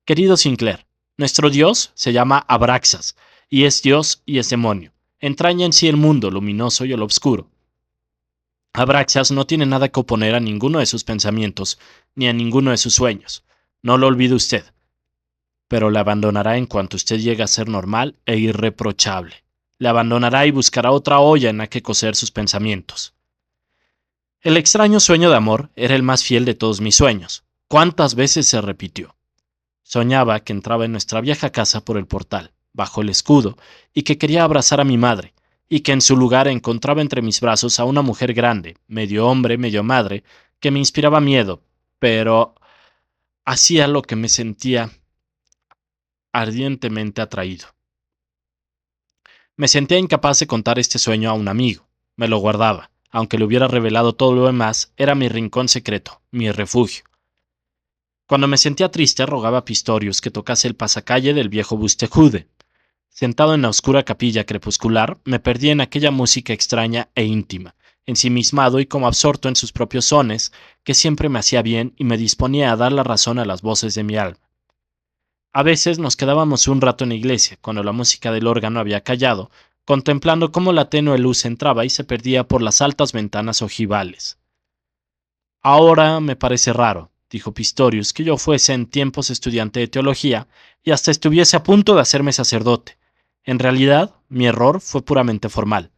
Querido Sinclair, nuestro Dios se llama Abraxas, y es Dios y es demonio. Entraña en sí el mundo luminoso y el obscuro. Abraxas no tiene nada que oponer a ninguno de sus pensamientos, ni a ninguno de sus sueños. No lo olvide usted. Pero le abandonará en cuanto usted llegue a ser normal e irreprochable. Le abandonará y buscará otra olla en la que coser sus pensamientos. El extraño sueño de amor era el más fiel de todos mis sueños. ¿Cuántas veces se repitió? Soñaba que entraba en nuestra vieja casa por el portal, bajo el escudo, y que quería abrazar a mi madre, y que en su lugar encontraba entre mis brazos a una mujer grande, medio hombre, medio madre, que me inspiraba miedo, pero hacía lo que me sentía ardientemente atraído. Me sentía incapaz de contar este sueño a un amigo. Me lo guardaba. Aunque le hubiera revelado todo lo demás, era mi rincón secreto, mi refugio. Cuando me sentía triste, rogaba a Pistorius que tocase el pasacalle del viejo Bustejude. Sentado en la oscura capilla crepuscular, me perdí en aquella música extraña e íntima, ensimismado y como absorto en sus propios sones, que siempre me hacía bien y me disponía a dar la razón a las voces de mi alma. A veces nos quedábamos un rato en la iglesia, cuando la música del órgano había callado, contemplando cómo la tenue luz entraba y se perdía por las altas ventanas ojivales. Ahora me parece raro, dijo Pistorius, que yo fuese en tiempos estudiante de teología y hasta estuviese a punto de hacerme sacerdote. En realidad, mi error fue puramente formal.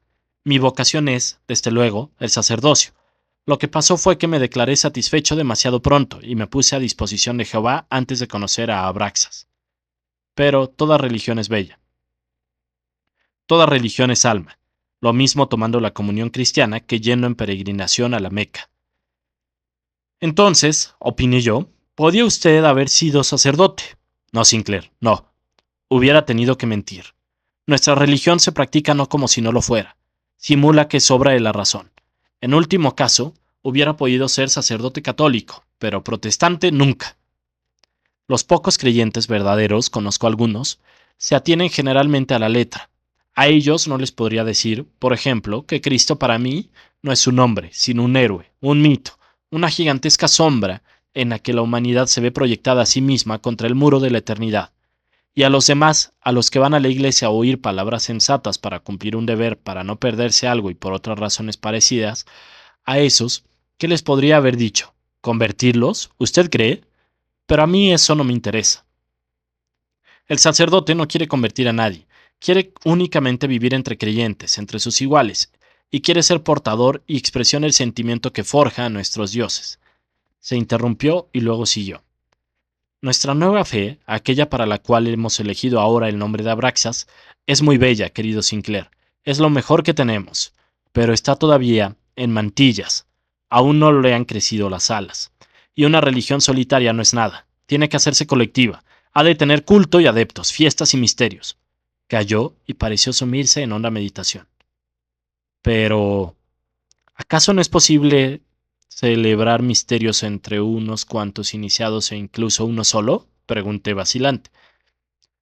Mi vocación es, desde luego, el sacerdocio. Lo que pasó fue que me declaré satisfecho demasiado pronto y me puse a disposición de Jehová antes de conocer a Abraxas. Pero toda religión es bella. Toda religión es alma. Lo mismo tomando la comunión cristiana que yendo en peregrinación a la Meca. Entonces, opiné yo, podía usted haber sido sacerdote. No, Sinclair, no. Hubiera tenido que mentir. Nuestra religión se practica no como si no lo fuera. Simula que sobra de la razón. En último caso, hubiera podido ser sacerdote católico, pero protestante nunca. Los pocos creyentes verdaderos, conozco algunos, se atienen generalmente a la letra. A ellos no les podría decir, por ejemplo, que Cristo para mí no es un hombre, sino un héroe, un mito, una gigantesca sombra en la que la humanidad se ve proyectada a sí misma contra el muro de la eternidad. Y a los demás, a los que van a la iglesia a oír palabras sensatas para cumplir un deber, para no perderse algo y por otras razones parecidas, a esos, ¿qué les podría haber dicho? ¿Convertirlos? ¿Usted cree? Pero a mí eso no me interesa. El sacerdote no quiere convertir a nadie, quiere únicamente vivir entre creyentes, entre sus iguales, y quiere ser portador y expresión del sentimiento que forja a nuestros dioses. Se interrumpió y luego siguió. Nuestra nueva fe, aquella para la cual hemos elegido ahora el nombre de Abraxas, es muy bella, querido Sinclair. Es lo mejor que tenemos, pero está todavía en mantillas. Aún no le han crecido las alas. Y una religión solitaria no es nada. Tiene que hacerse colectiva. Ha de tener culto y adeptos, fiestas y misterios. Calló y pareció sumirse en honda meditación. Pero, ¿acaso no es posible celebrar misterios entre unos cuantos iniciados e incluso uno solo? Pregunté vacilante.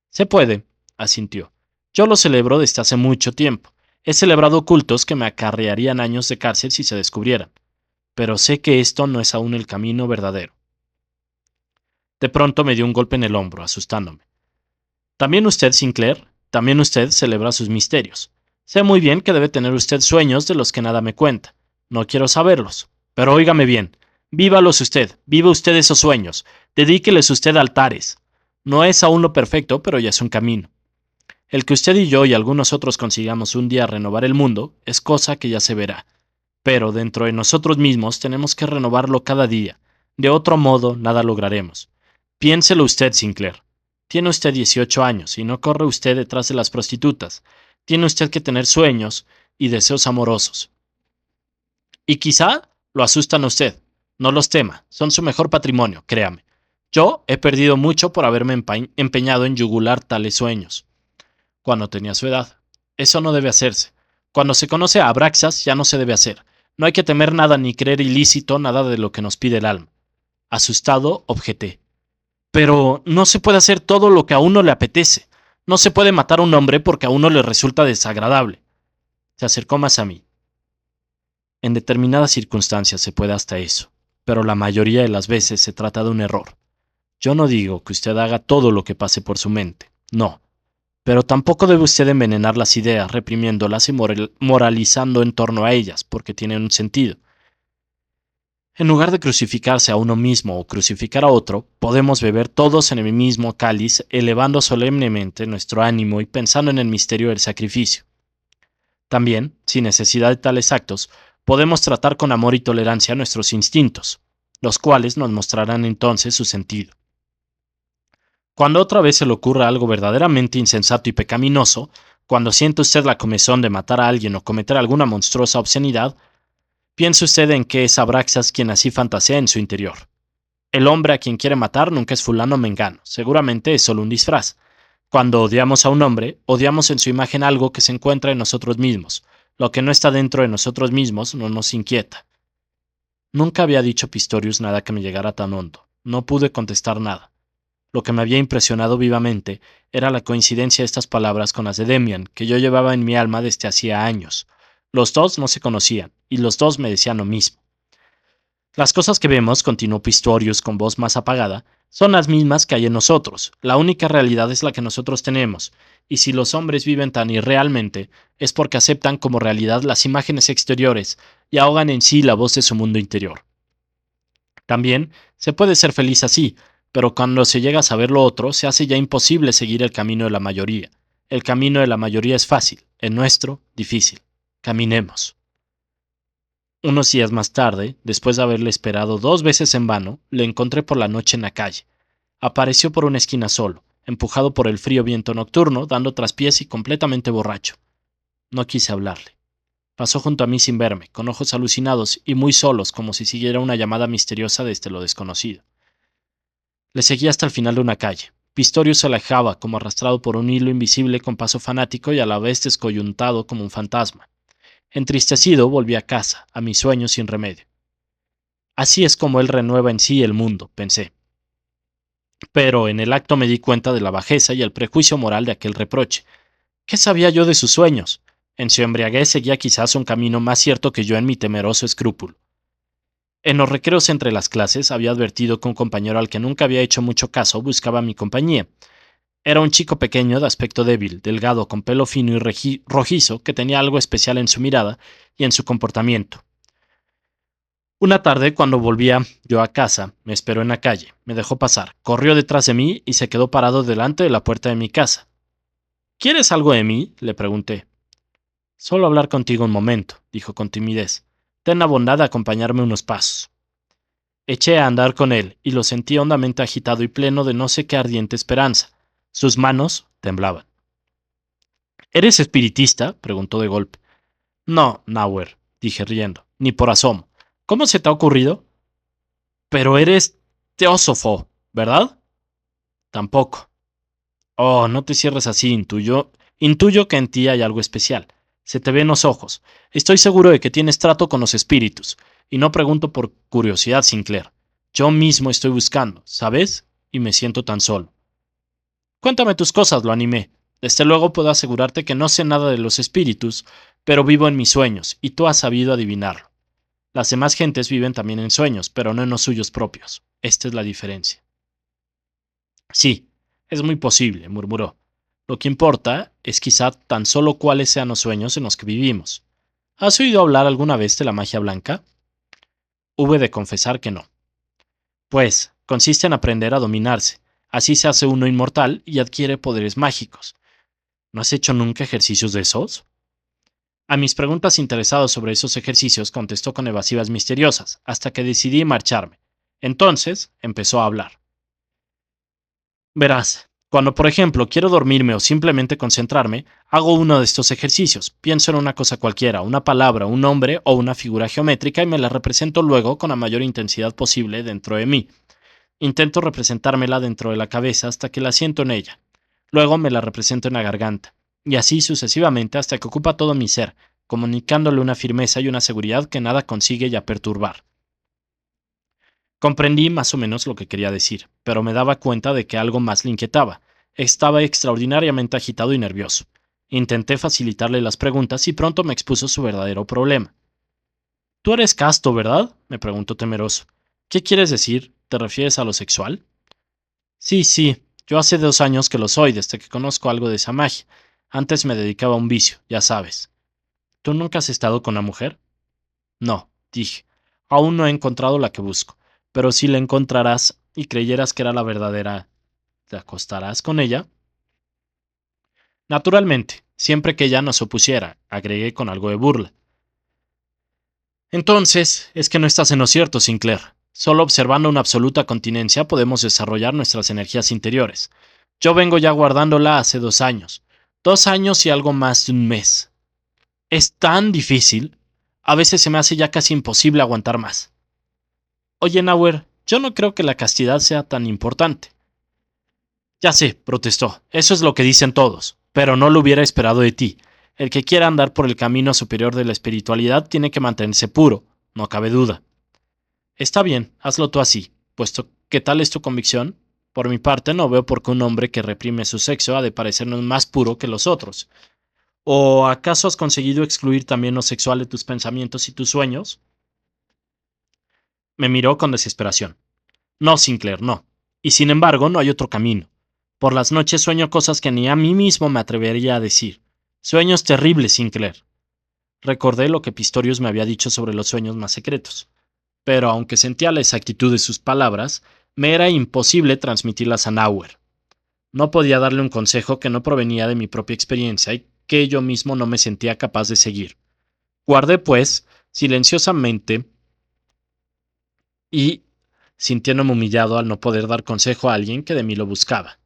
Se puede, asintió. Yo lo celebro desde hace mucho tiempo. He celebrado cultos que me acarrearían años de cárcel si se descubrieran. Pero sé que esto no es aún el camino verdadero. De pronto me dio un golpe en el hombro, asustándome. También usted, Sinclair, también usted celebra sus misterios. Sé muy bien que debe tener usted sueños de los que nada me cuenta. No quiero saberlos. Pero óigame bien, vívalos usted, viva usted esos sueños, dedíqueles usted altares. No es aún lo perfecto, pero ya es un camino. El que usted y yo y algunos otros consigamos un día renovar el mundo es cosa que ya se verá. Pero dentro de nosotros mismos tenemos que renovarlo cada día. De otro modo, nada lograremos. Piénselo usted, Sinclair. Tiene usted 18 años y no corre usted detrás de las prostitutas. Tiene usted que tener sueños y deseos amorosos. Y quizá lo asustan a usted. No los tema, son su mejor patrimonio, créame. Yo he perdido mucho por haberme empeñado en yugular tales sueños. Cuando tenía su edad. Eso no debe hacerse. Cuando se conoce a Abraxas ya no se debe hacer. No hay que temer nada ni creer ilícito nada de lo que nos pide el alma. Asustado, objeté. Pero no se puede hacer todo lo que a uno le apetece. No se puede matar a un hombre porque a uno le resulta desagradable. Se acercó más a mí. En determinadas circunstancias se puede hasta eso, pero la mayoría de las veces se trata de un error. Yo no digo que usted haga todo lo que pase por su mente, no. Pero tampoco debe usted envenenar las ideas reprimiéndolas y moralizando en torno a ellas, porque tienen un sentido. En lugar de crucificarse a uno mismo o crucificar a otro, podemos beber todos en el mismo cáliz, elevando solemnemente nuestro ánimo y pensando en el misterio del sacrificio. También, sin necesidad de tales actos, podemos tratar con amor y tolerancia nuestros instintos, los cuales nos mostrarán entonces su sentido. Cuando otra vez se le ocurra algo verdaderamente insensato y pecaminoso, cuando siente usted la comezón de matar a alguien o cometer alguna monstruosa obscenidad, piense usted en que es Abraxas quien así fantasea en su interior. El hombre a quien quiere matar nunca es fulano o mengano, seguramente es solo un disfraz. Cuando odiamos a un hombre, odiamos en su imagen algo que se encuentra en nosotros mismos. Lo que no está dentro de nosotros mismos no nos inquieta. Nunca había dicho Pistorius nada que me llegara tan hondo. No pude contestar nada. Lo que me había impresionado vivamente era la coincidencia de estas palabras con las de Demian, que yo llevaba en mi alma desde hacía años. Los dos no se conocían, y los dos me decían lo mismo. Las cosas que vemos, continuó Pistorius con voz más apagada, Son las mismas que hay en nosotros. La única realidad es la que nosotros tenemos. Y si los hombres viven tan irrealmente, es porque aceptan como realidad las imágenes exteriores y ahogan en sí la voz de su mundo interior. También se puede ser feliz así, pero cuando se llega a saber lo otro, se hace ya imposible seguir el camino de la mayoría. El camino de la mayoría es fácil, el nuestro, difícil. Caminemos. Unos días más tarde, después de haberle esperado 2 veces en vano, le encontré por la noche en la calle. Apareció por una esquina solo, empujado por el frío viento nocturno, dando traspiés y completamente borracho. No quise hablarle. Pasó junto a mí sin verme, con ojos alucinados y muy solos, como si siguiera una llamada misteriosa desde lo desconocido. Le seguí hasta el final de una calle. Pistorius se alejaba, como arrastrado por un hilo invisible con paso fanático y a la vez descoyuntado como un fantasma. Entristecido, volví a casa, a mis sueños sin remedio. Así es como él renueva en sí el mundo, pensé. Pero en el acto me di cuenta de la bajeza y el prejuicio moral de aquel reproche. ¿Qué sabía yo de sus sueños? En su embriaguez seguía quizás un camino más cierto que yo en mi temeroso escrúpulo. En los recreos entre las clases había advertido que un compañero al que nunca había hecho mucho caso buscaba mi compañía. Era un chico pequeño de aspecto débil, delgado, con pelo fino y rojizo, que tenía algo especial en su mirada y en su comportamiento. Una tarde, cuando volvía yo a casa, me esperó en la calle, me dejó pasar, corrió detrás de mí y se quedó parado delante de la puerta de mi casa. ¿Quieres algo de mí?, le pregunté. Solo hablar contigo un momento, dijo con timidez. Ten la bondad de acompañarme unos pasos. Eché a andar con él y lo sentí hondamente agitado y pleno de no sé qué ardiente esperanza. Sus manos temblaban. ¿Eres espiritista?, preguntó de golpe. No, Nauer, dije riendo, ni por asomo. ¿Cómo se te ha ocurrido? Pero eres teósofo, ¿verdad? Tampoco. Oh, no te cierres así, intuyo que en ti hay algo especial. Se te ven los ojos. Estoy seguro de que tienes trato con los espíritus. Y no pregunto por curiosidad, Sinclair. Yo mismo estoy buscando, ¿sabes? Y me siento tan solo. Cuéntame tus cosas, lo animé. Desde luego puedo asegurarte que no sé nada de los espíritus, pero vivo en mis sueños, y tú has sabido adivinarlo. Las demás gentes viven también en sueños, pero no en los suyos propios. Esta es la diferencia. Sí, es muy posible, murmuró. Lo que importa es quizá tan solo cuáles sean los sueños en los que vivimos. ¿Has oído hablar alguna vez de la magia blanca? Hube de confesar que no. Pues, consiste en aprender a dominarse. Así se hace uno inmortal y adquiere poderes mágicos. ¿No has hecho nunca ejercicios de esos? A mis preguntas interesadas sobre esos ejercicios contestó con evasivas misteriosas, hasta que decidí marcharme. Entonces empezó a hablar. Verás, cuando por ejemplo quiero dormirme o simplemente concentrarme, hago uno de estos ejercicios. Pienso en una cosa cualquiera, una palabra, un nombre o una figura geométrica y me la represento luego con la mayor intensidad posible dentro de mí. Intento representármela dentro de la cabeza hasta que la siento en ella. Luego me la represento en la garganta. Y así sucesivamente hasta que ocupa todo mi ser, comunicándole una firmeza y una seguridad que nada consigue ya perturbar. Comprendí más o menos lo que quería decir, pero me daba cuenta de que algo más le inquietaba. Estaba extraordinariamente agitado y nervioso. Intenté facilitarle las preguntas y pronto me expuso su verdadero problema. «Tú eres casto, ¿verdad?», me preguntó temeroso. «¿Qué quieres decir? ¿Te refieres a lo sexual?» «Sí, sí. Yo hace 2 años que lo soy, desde que conozco algo de esa magia. Antes me dedicaba a un vicio, ya sabes». «¿Tú nunca has estado con una mujer?» «No», dije. «Aún no he encontrado la que busco. Pero si la encontrarás y creyeras que era la verdadera, ¿te acostarás con ella?» «Naturalmente, siempre que ella no se opusiera», agregué con algo de burla. «Entonces, es que no estás en lo cierto, Sinclair. Solo observando una absoluta continencia podemos desarrollar nuestras energías interiores. Yo vengo ya guardándola hace 2 años. 2 años y algo más de un mes. Es tan difícil. A veces se me hace ya casi imposible aguantar más». «Oye, Nauer, yo no creo que la castidad sea tan importante». «Ya sé», protestó, «eso es lo que dicen todos, pero no lo hubiera esperado de ti. El que quiera andar por el camino superior de la espiritualidad tiene que mantenerse puro, no cabe duda». «Está bien, hazlo tú así, puesto que tal es tu convicción. Por mi parte, no veo por qué un hombre que reprime su sexo ha de parecernos más puro que los otros. ¿O acaso has conseguido excluir también lo sexual de tus pensamientos y tus sueños?» Me miró con desesperación. «No, Sinclair, no. Y sin embargo, no hay otro camino. Por las noches sueño cosas que ni a mí mismo me atrevería a decir. Sueños terribles, Sinclair. Recordé lo que Pistorius me había dicho sobre los sueños más secretos. Pero aunque sentía la exactitud de sus palabras, me era imposible transmitirlas a Nauer. No podía darle un consejo que no provenía de mi propia experiencia y que yo mismo no me sentía capaz de seguir. Guardé, pues, silenciosamente y sintiéndome humillado al no poder dar consejo a alguien que de mí lo buscaba.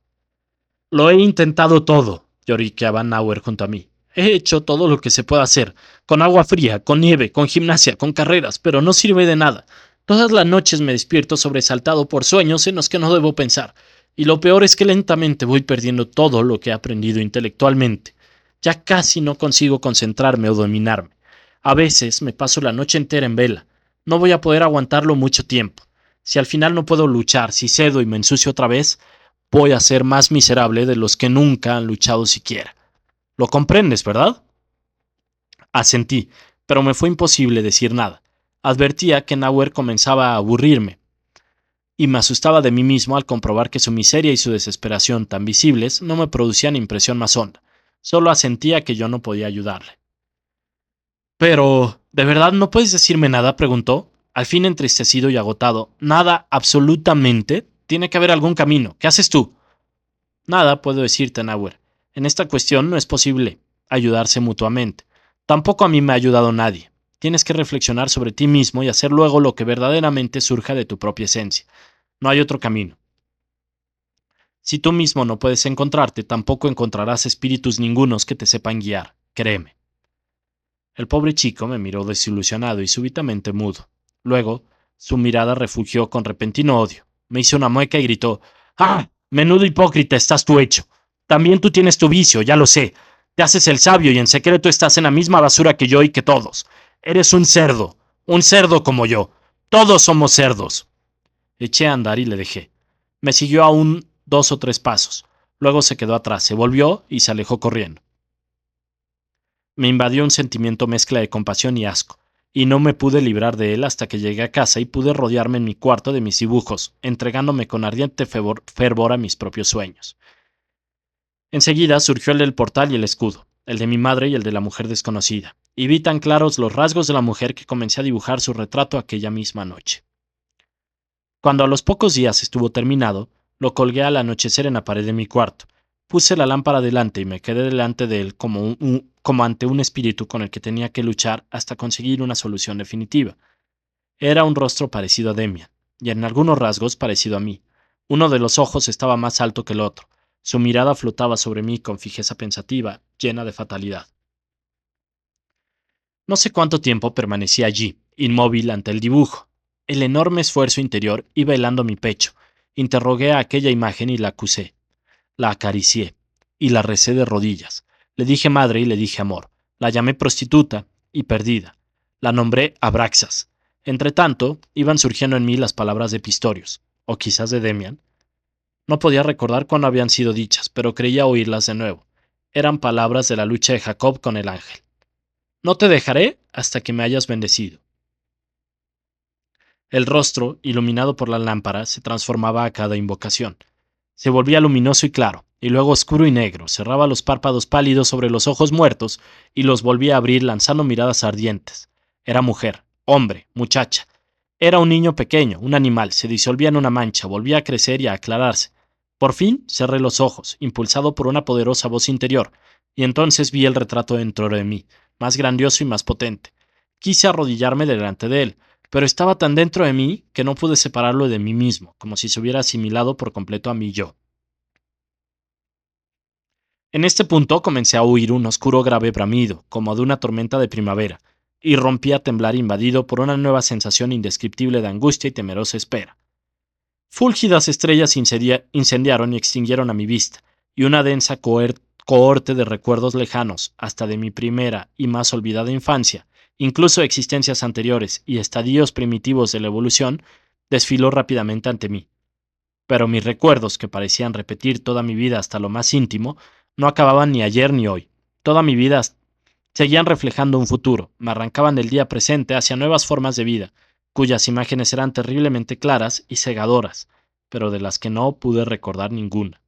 Lo he intentado todo, lloriqueaba Nauer junto a mí. He hecho todo lo que se puede hacer, con agua fría, con nieve, con gimnasia, con carreras, pero no sirve de nada. Todas las noches me despierto sobresaltado por sueños en los que no debo pensar, y lo peor es que lentamente voy perdiendo todo lo que he aprendido intelectualmente. Ya casi no consigo concentrarme o dominarme. A veces me paso la noche entera en vela. No voy a poder aguantarlo mucho tiempo. Si al final no puedo luchar, si cedo y me ensucio otra vez, voy a ser más miserable de los que nunca han luchado siquiera. ¿Lo comprendes, verdad? Asentí, pero me fue imposible decir nada. Advertía que Nauer comenzaba a aburrirme, y me asustaba de mí mismo al comprobar que su miseria y su desesperación tan visibles no me producían impresión más honda. Solo asentía que yo no podía ayudarle. Pero, ¿de verdad no puedes decirme nada?, preguntó, al fin entristecido y agotado. Nada, absolutamente. Tiene que haber algún camino. ¿Qué haces tú? Nada puedo decirte, Nauer. En esta cuestión no es posible ayudarse mutuamente. Tampoco a mí me ha ayudado nadie. Tienes que reflexionar sobre ti mismo y hacer luego lo que verdaderamente surja de tu propia esencia. No hay otro camino. Si tú mismo no puedes encontrarte, tampoco encontrarás espíritus ningunos que te sepan guiar. Créeme. El pobre chico me miró desilusionado y súbitamente mudo. Luego, su mirada refugió con repentino odio. Me hizo una mueca y gritó: ¡Ah! Menudo hipócrita estás tú hecho. También tú tienes tu vicio, ya lo sé. Te haces el sabio y en secreto estás en la misma basura que yo y que todos. Eres un cerdo como yo. Todos somos cerdos. Eché a andar y le dejé. Me siguió aún 2 o 3 pasos. Luego se quedó atrás, se volvió y se alejó corriendo. Me invadió un sentimiento mezcla de compasión y asco, y no me pude librar de él hasta que llegué a casa y pude rodearme en mi cuarto de mis dibujos, entregándome con ardiente fervor a mis propios sueños. Enseguida surgió el del portal y el escudo, el de mi madre y el de la mujer desconocida, y vi tan claros los rasgos de la mujer que comencé a dibujar su retrato aquella misma noche. Cuando a los pocos días estuvo terminado, lo colgué al anochecer en la pared de mi cuarto. Puse la lámpara delante y me quedé delante de él como ante un espíritu con el que tenía que luchar hasta conseguir una solución definitiva. Era un rostro parecido a Demian, y en algunos rasgos parecido a mí. Uno de los ojos estaba más alto que el otro. Su mirada flotaba sobre mí con fijeza pensativa, llena de fatalidad. No sé cuánto tiempo permanecí allí, inmóvil ante el dibujo. El enorme esfuerzo interior iba helando mi pecho. Interrogué a aquella imagen y la acusé. La acaricié y la recé de rodillas. Le dije madre y le dije amor. La llamé prostituta y perdida. La nombré Abraxas. Entretanto, iban surgiendo en mí las palabras de Pistorius, o quizás de Demian. No podía recordar cuándo habían sido dichas, pero creía oírlas de nuevo. Eran palabras de la lucha de Jacob con el ángel. No te dejaré hasta que me hayas bendecido. El rostro, iluminado por la lámpara, se transformaba a cada invocación. Se volvía luminoso y claro, y luego oscuro y negro, cerraba los párpados pálidos sobre los ojos muertos y los volvía a abrir lanzando miradas ardientes. Era mujer, hombre, muchacha. Era un niño pequeño, un animal, se disolvía en una mancha, volvía a crecer y a aclararse. Por fin cerré los ojos, impulsado por una poderosa voz interior, y entonces vi el retrato dentro de mí, más grandioso y más potente. Quise arrodillarme delante de él, pero estaba tan dentro de mí que no pude separarlo de mí mismo, como si se hubiera asimilado por completo a mi yo. En este punto comencé a oír un oscuro grave bramido, como de una tormenta de primavera, y rompí a temblar invadido por una nueva sensación indescriptible de angustia y temerosa espera. Fúlgidas estrellas incendiaron y extinguieron a mi vista, y una densa cohorte de recuerdos lejanos, hasta de mi primera y más olvidada infancia, incluso existencias anteriores y estadios primitivos de la evolución, desfiló rápidamente ante mí. Pero mis recuerdos, que parecían repetir toda mi vida hasta lo más íntimo, no acababan ni ayer ni hoy. Toda mi vida seguían reflejando un futuro, me arrancaban del día presente hacia nuevas formas de vida, cuyas imágenes eran terriblemente claras y cegadoras, pero de las que no pude recordar ninguna.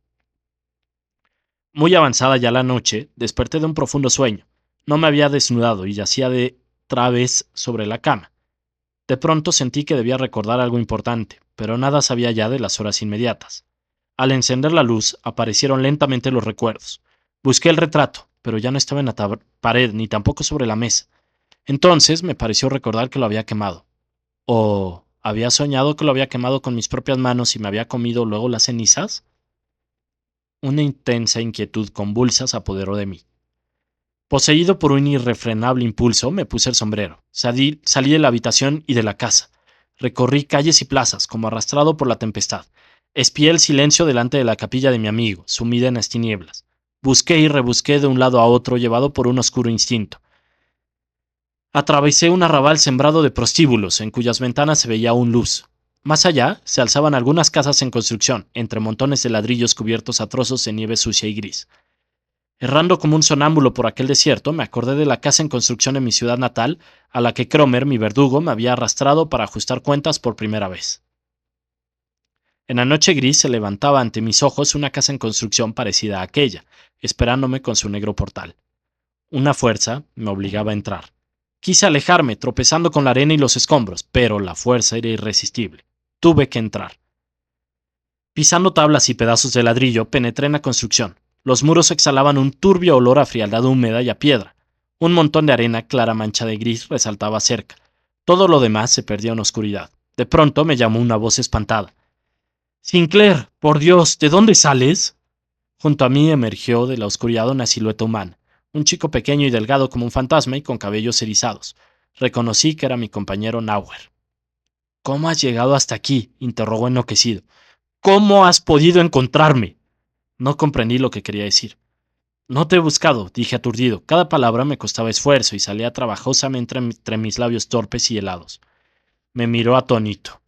Muy avanzada ya la noche, desperté de un profundo sueño. No me había desnudado y yacía de través sobre la cama. De pronto sentí que debía recordar algo importante, pero nada sabía ya de las horas inmediatas. Al encender la luz, aparecieron lentamente los recuerdos. Busqué el retrato, pero ya no estaba en la pared ni tampoco sobre la mesa. Entonces me pareció recordar que lo había quemado. ¿O había soñado que lo había quemado con mis propias manos y me había comido luego las cenizas? Una intensa inquietud convulsa se apoderó de mí. Poseído por un irrefrenable impulso, me puse el sombrero. Salí de la habitación y de la casa. Recorrí calles y plazas, como arrastrado por la tempestad. Espié el silencio delante de la capilla de mi amigo, sumida en las tinieblas. Busqué y rebusqué de un lado a otro, llevado por un oscuro instinto. Atravesé un arrabal sembrado de prostíbulos, en cuyas ventanas se veía aún luz. Más allá, se alzaban algunas casas en construcción, entre montones de ladrillos cubiertos a trozos de nieve sucia y gris. Errando como un sonámbulo por aquel desierto, me acordé de la casa en construcción en mi ciudad natal, a la que Cromer, mi verdugo, me había arrastrado para ajustar cuentas por primera vez. En la noche gris se levantaba ante mis ojos una casa en construcción parecida a aquella, esperándome con su negro portal. Una fuerza me obligaba a entrar. Quise alejarme, tropezando con la arena y los escombros, pero la fuerza era irresistible. Tuve que entrar. Pisando tablas y pedazos de ladrillo, penetré en la construcción. Los muros exhalaban un turbio olor a frialdad húmeda y a piedra. Un montón de arena, clara mancha de gris, resaltaba cerca. Todo lo demás se perdía en oscuridad. De pronto me llamó una voz espantada. —Sinclair, por Dios, ¿de dónde sales? Junto a mí emergió de la oscuridad una silueta humana. Un chico pequeño y delgado como un fantasma y con cabellos erizados. Reconocí que era mi compañero Nauer. —¿Cómo has llegado hasta aquí? —interrogó enloquecido. —¿Cómo has podido encontrarme? No comprendí lo que quería decir. —No te he buscado —dije aturdido. Cada palabra me costaba esfuerzo y salía trabajosamente entre mis labios torpes y helados. Me miró atónito.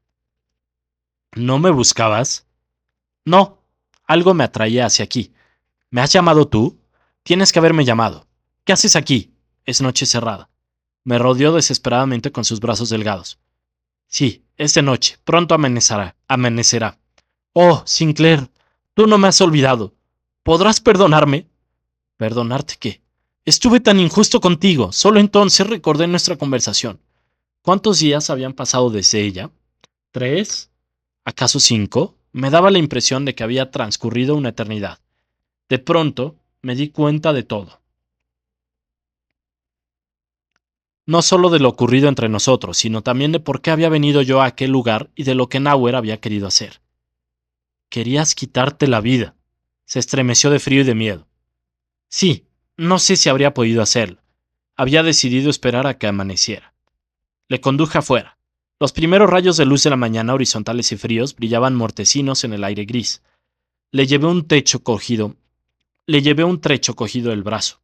—¿No me buscabas? —No. Algo me atraía hacia aquí. —¿Me has llamado tú? —Tienes que haberme llamado. —¿Qué haces aquí? Es noche cerrada. Me rodeó desesperadamente con sus brazos delgados. —Sí, es de noche. Pronto amanecerá. —Oh, Sinclair, tú no me has olvidado. ¿Podrás perdonarme? —¿Perdonarte qué? Estuve tan injusto contigo. Solo entonces recordé nuestra conversación. ¿Cuántos días habían pasado desde ella? ¿3? ¿Acaso 5? Me daba la impresión de que había transcurrido una eternidad. De pronto, me di cuenta de todo. No solo de lo ocurrido entre nosotros, sino también de por qué había venido yo a aquel lugar y de lo que Nauer había querido hacer. Querías quitarte la vida. Se estremeció de frío y de miedo. Sí, no sé si habría podido hacerlo. Había decidido esperar a que amaneciera. Le conduje afuera. Los primeros rayos de luz de la mañana, horizontales y fríos, brillaban mortecinos en el aire gris. Le llevé un trecho cogido del brazo.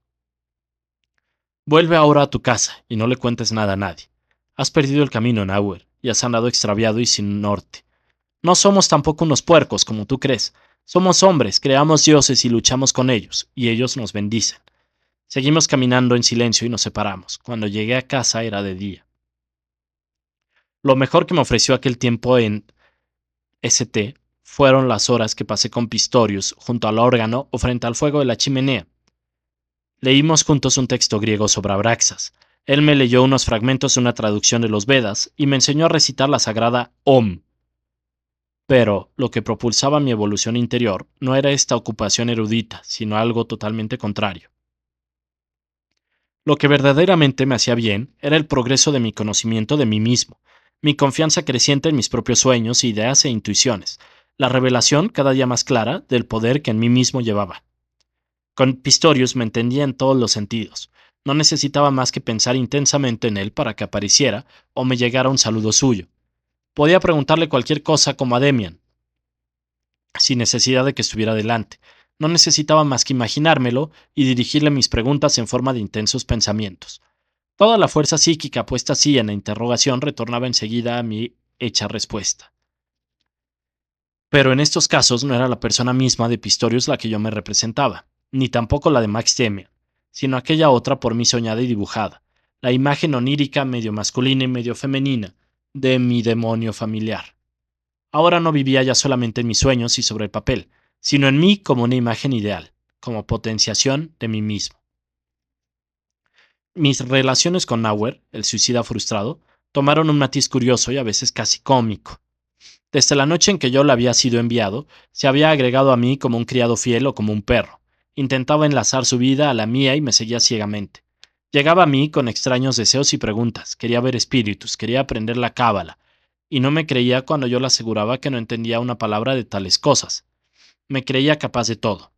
Vuelve ahora a tu casa y no le cuentes nada a nadie. Has perdido el camino, Nauer, y has andado extraviado y sin norte. No somos tampoco unos puercos, como tú crees. Somos hombres, creamos dioses y luchamos con ellos, y ellos nos bendicen. Seguimos caminando en silencio y nos separamos. Cuando llegué a casa era de día. Lo mejor que me ofreció aquel tiempo en St. fueron las horas que pasé con Pistorius junto al órgano o frente al fuego de la chimenea. Leímos juntos un texto griego sobre Abraxas. Él me leyó unos fragmentos de una traducción de los Vedas y me enseñó a recitar la sagrada Om. Pero lo que propulsaba mi evolución interior no era esta ocupación erudita, sino algo totalmente contrario. Lo que verdaderamente me hacía bien era el progreso de mi conocimiento de mí mismo, mi confianza creciente en mis propios sueños, ideas e intuiciones, la revelación cada día más clara del poder que en mí mismo llevaba. Con Pistorius me entendía en todos los sentidos. No necesitaba más que pensar intensamente en él para que apareciera o me llegara un saludo suyo. Podía preguntarle cualquier cosa como a Demian, sin necesidad de que estuviera delante. No necesitaba más que imaginármelo y dirigirle mis preguntas en forma de intensos pensamientos. Toda la fuerza psíquica puesta así en la interrogación retornaba enseguida a mi hecha respuesta. Pero en estos casos no era la persona misma de Pistorius la que yo me representaba, ni tampoco la de Max Demian, sino aquella otra por mí soñada y dibujada, la imagen onírica medio masculina y medio femenina de mi demonio familiar. Ahora no vivía ya solamente en mis sueños y sobre el papel, sino en mí como una imagen ideal, como potenciación de mí mismo. Mis relaciones con Nauer, el suicida frustrado, tomaron un matiz curioso y a veces casi cómico. Desde la noche en que yo le había sido enviado, se había agregado a mí como un criado fiel o como un perro. Intentaba enlazar su vida a la mía y me seguía ciegamente. Llegaba a mí con extraños deseos y preguntas, quería ver espíritus, quería aprender la cábala, y no me creía cuando yo le aseguraba que no entendía una palabra de tales cosas. Me creía capaz de todo.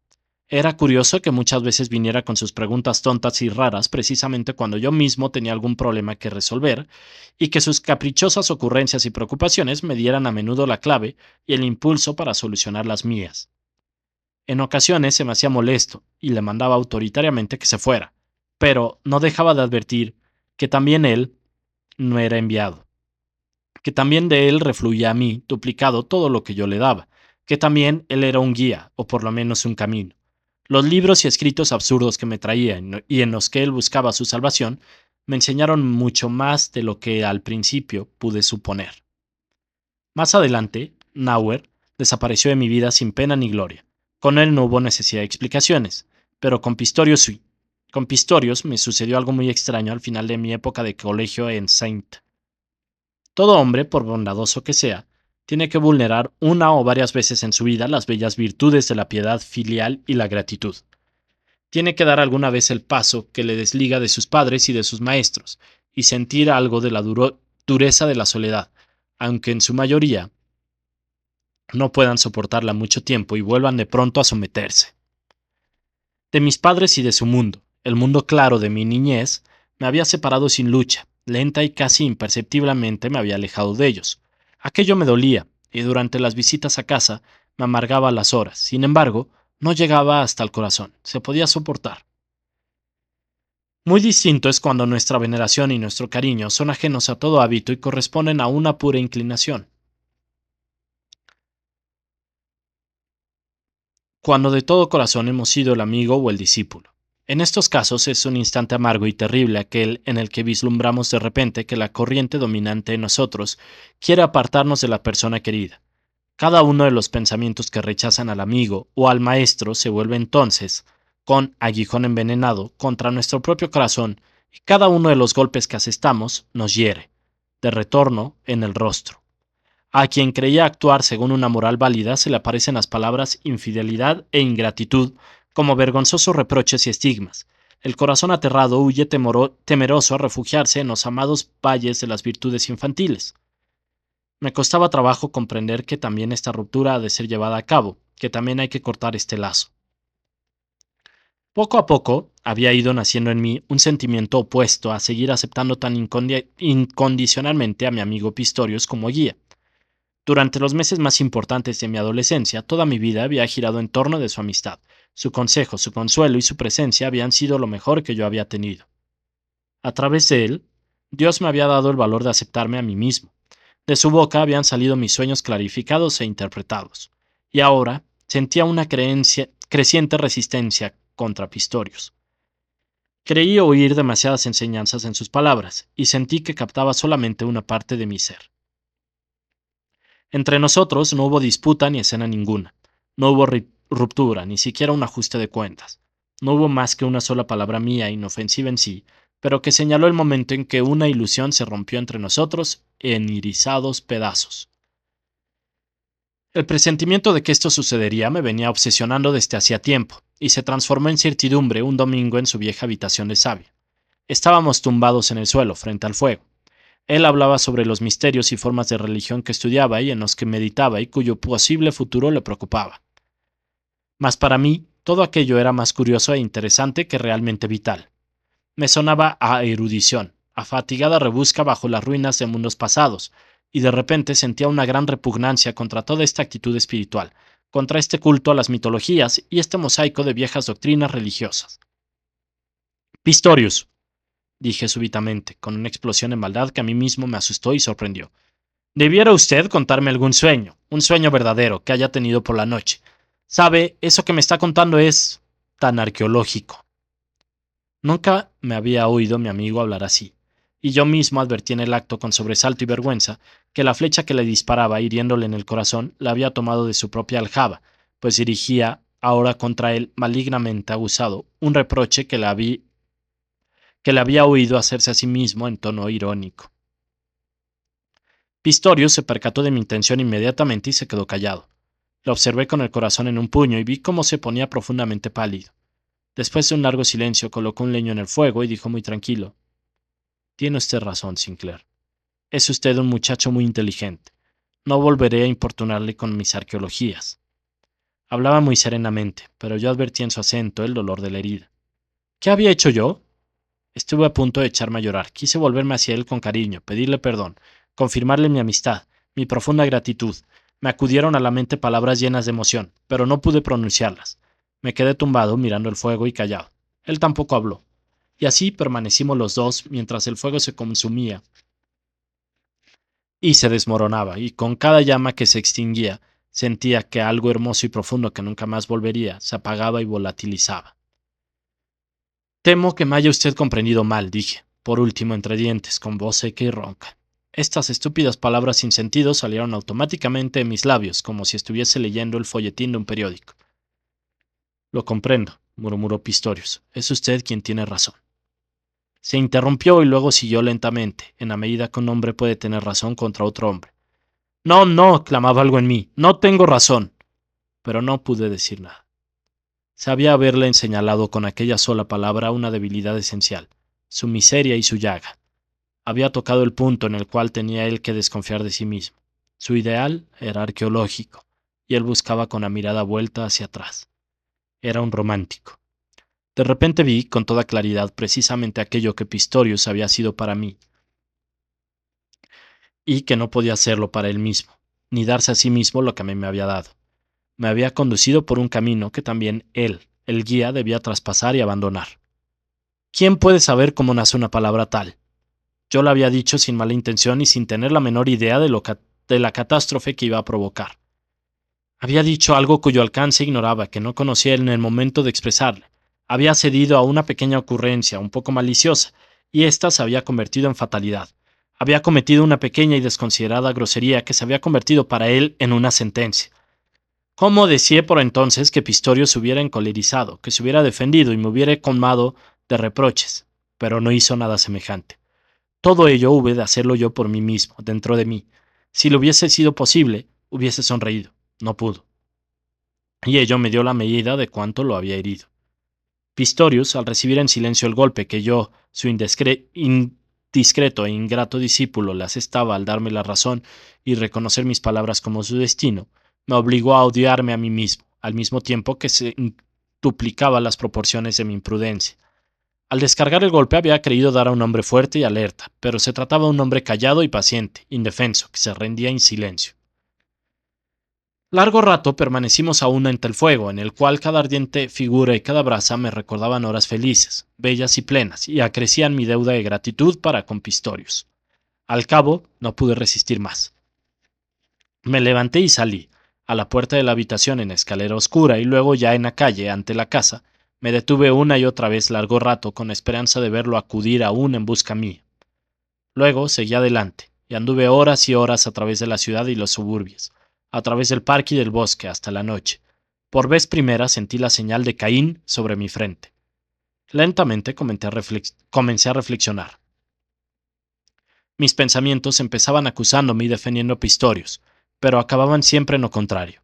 Era curioso que muchas veces viniera con sus preguntas tontas y raras precisamente cuando yo mismo tenía algún problema que resolver, y que sus caprichosas ocurrencias y preocupaciones me dieran a menudo la clave y el impulso para solucionar las mías. En ocasiones se me hacía molesto y le mandaba autoritariamente que se fuera, pero no dejaba de advertir que también él no era enviado, que también de él refluía a mí, duplicado todo lo que yo le daba, que también él era un guía, o por lo menos un camino. Los libros y escritos absurdos que me traía y en los que él buscaba su salvación me enseñaron mucho más de lo que al principio pude suponer. Más adelante, Nauer desapareció de mi vida sin pena ni gloria. Con él no hubo necesidad de explicaciones, pero con Pistorius sí. Con Pistorius me sucedió algo muy extraño al final de mi época de colegio en Saint. Todo hombre, por bondadoso que sea, tiene que vulnerar una o varias veces en su vida las bellas virtudes de la piedad filial y la gratitud. Tiene que dar alguna vez el paso que le desliga de sus padres y de sus maestros, y sentir algo de la dureza de la soledad, aunque en su mayoría no puedan soportarla mucho tiempo y vuelvan de pronto a someterse. De mis padres y de su mundo, el mundo claro de mi niñez, me había separado sin lucha, lenta y casi imperceptiblemente me había alejado de ellos. Aquello me dolía, y durante las visitas a casa me amargaba las horas. Sin embargo, no llegaba hasta el corazón, se podía soportar. Muy distinto es cuando nuestra veneración y nuestro cariño son ajenos a todo hábito y corresponden a una pura inclinación. Cuando de todo corazón hemos sido el amigo o el discípulo. En estos casos es un instante amargo y terrible aquel en el que vislumbramos de repente que la corriente dominante en nosotros quiere apartarnos de la persona querida. Cada uno de los pensamientos que rechazan al amigo o al maestro se vuelve entonces, con aguijón envenenado, contra nuestro propio corazón, y cada uno de los golpes que asestamos nos hiere, de retorno, en el rostro. A quien creía actuar según una moral válida se le aparecen las palabras infidelidad e ingratitud como vergonzosos reproches y estigmas. El corazón aterrado huye temeroso a refugiarse en los amados valles de las virtudes infantiles. Me costaba trabajo comprender que también esta ruptura ha de ser llevada a cabo, que también hay que cortar este lazo. Poco a poco había ido naciendo en mí un sentimiento opuesto a seguir aceptando tan incondicionalmente a mi amigo Pistorius como guía. Durante los meses más importantes de mi adolescencia, toda mi vida había girado en torno de su amistad. Su consejo, su consuelo y su presencia habían sido lo mejor que yo había tenido. A través de él, Dios me había dado el valor de aceptarme a mí mismo. De su boca habían salido mis sueños clarificados e interpretados. Y ahora sentía una creciente resistencia contra Pistorius. Creí oír demasiadas enseñanzas en sus palabras, y sentí que captaba solamente una parte de mi ser. Entre nosotros no hubo disputa ni escena ninguna. No hubo ruptura, ni siquiera un ajuste de cuentas. No hubo más que una sola palabra mía, inofensiva en sí, pero que señaló el momento en que una ilusión se rompió entre nosotros en irisados pedazos. El presentimiento de que esto sucedería me venía obsesionando desde hacía tiempo, y se transformó en certidumbre un domingo en su vieja habitación de sabia. Estábamos tumbados en el suelo, frente al fuego. Él hablaba sobre los misterios y formas de religión que estudiaba y en los que meditaba y cuyo posible futuro le preocupaba. Mas para mí, todo aquello era más curioso e interesante que realmente vital. Me sonaba a erudición, a fatigada rebusca bajo las ruinas de mundos pasados, y de repente sentía una gran repugnancia contra toda esta actitud espiritual, contra este culto a las mitologías y este mosaico de viejas doctrinas religiosas. Pistorius, dije súbitamente, con una explosión de maldad que a mí mismo me asustó y sorprendió. Debiera usted contarme algún sueño, un sueño verdadero que haya tenido por la noche. Sabe, eso que me está contando es tan arqueológico. Nunca me había oído mi amigo hablar así. y yo mismo advertí en el acto con sobresalto y vergüenza que la flecha que le disparaba, hiriéndole en el corazón, la había tomado de su propia aljaba, pues dirigía ahora contra él, malignamente abusado, un reproche que le había oído hacerse a sí mismo en tono irónico. Pistorius se percató de mi intención inmediatamente y se quedó callado. Lo observé con el corazón en un puño y vi cómo se ponía profundamente pálido. Después de un largo silencio, colocó un leño en el fuego y dijo muy tranquilo: «Tiene usted razón, Sinclair. Es usted un muchacho muy inteligente. No volveré a importunarle con mis arqueologías». Hablaba muy serenamente, pero yo advertí en su acento el dolor de la herida. ¿Qué había hecho yo? Estuve a punto de echarme a llorar. Quise volverme hacia él con cariño, pedirle perdón, confirmarle mi amistad, mi profunda gratitud. Me acudieron a la mente palabras llenas de emoción, pero no pude pronunciarlas. Me quedé tumbado mirando el fuego y callado. Él tampoco habló. Y así permanecimos los dos mientras el fuego se consumía y se desmoronaba, y con cada llama que se extinguía, sentía que algo hermoso y profundo que nunca más volvería se apagaba y volatilizaba. Temo que me haya usted comprendido mal, dije, por último entre dientes, con voz seca y ronca. Estas estúpidas palabras sin sentido salieron automáticamente de mis labios, como si estuviese leyendo el folletín de un periódico. Lo comprendo, murmuró Pistorius. Es usted quien tiene razón. Se interrumpió y luego siguió lentamente, en la medida que un hombre puede tener razón contra otro hombre. No, no, clamaba algo en mí. No tengo razón. Pero no pude decir nada. Sabía haberle señalado con aquella sola palabra una debilidad esencial, su miseria y su llaga. Había tocado el punto en el cual tenía él que desconfiar de sí mismo. Su ideal era arqueológico, y él buscaba con la mirada vuelta hacia atrás. Era un romántico. De repente vi con toda claridad precisamente aquello que Pistorius había sido para mí, y que no podía serlo para él mismo, ni darse a sí mismo lo que a mí me había dado. Me había conducido por un camino que también él, el guía, debía traspasar y abandonar. ¿Quién puede saber cómo nace una palabra tal? Yo la había dicho sin mala intención y sin tener la menor idea de la catástrofe que iba a provocar. Había dicho algo cuyo alcance ignoraba, que no conocía en el momento de expresarle. Había cedido a una pequeña ocurrencia, un poco maliciosa, y ésta se había convertido en fatalidad. Había cometido una pequeña y desconsiderada grosería que se había convertido para él en una sentencia. ¿Cómo deseé por entonces que Pistorius se hubiera encolerizado, que se hubiera defendido y me hubiera colmado de reproches? Pero no hizo nada semejante. Todo ello hube de hacerlo yo por mí mismo, dentro de mí. Si lo hubiese sido posible, hubiese sonreído. No pudo. Y ello me dio la medida de cuánto lo había herido. Pistorius, al recibir en silencio el golpe que yo, su indiscreto e ingrato discípulo, le asestaba al darme la razón y reconocer mis palabras como su destino, me obligó a odiarme a mí mismo, al mismo tiempo que se duplicaba las proporciones de mi imprudencia. Al descargar el golpe había creído dar a un hombre fuerte y alerta, pero se trataba de un hombre callado y paciente, indefenso, que se rendía en silencio. Largo rato permanecimos aún ante el fuego, en el cual cada ardiente figura y cada brasa me recordaban horas felices, bellas y plenas, y acrecían mi deuda de gratitud para con Pistorius. Al cabo, no pude resistir más. Me levanté y salí. A la puerta de la habitación en escalera oscura y luego ya en la calle, ante la casa, me detuve una y otra vez largo rato con esperanza de verlo acudir aún en busca mía. Luego seguí adelante, y anduve horas y horas a través de la ciudad y los suburbios, a través del parque y del bosque hasta la noche. Por vez primera sentí la señal de Caín sobre mi frente. Lentamente comencé a reflexionar. Mis pensamientos empezaban acusándome y defendiendo a Pistorius, pero acababan siempre en lo contrario.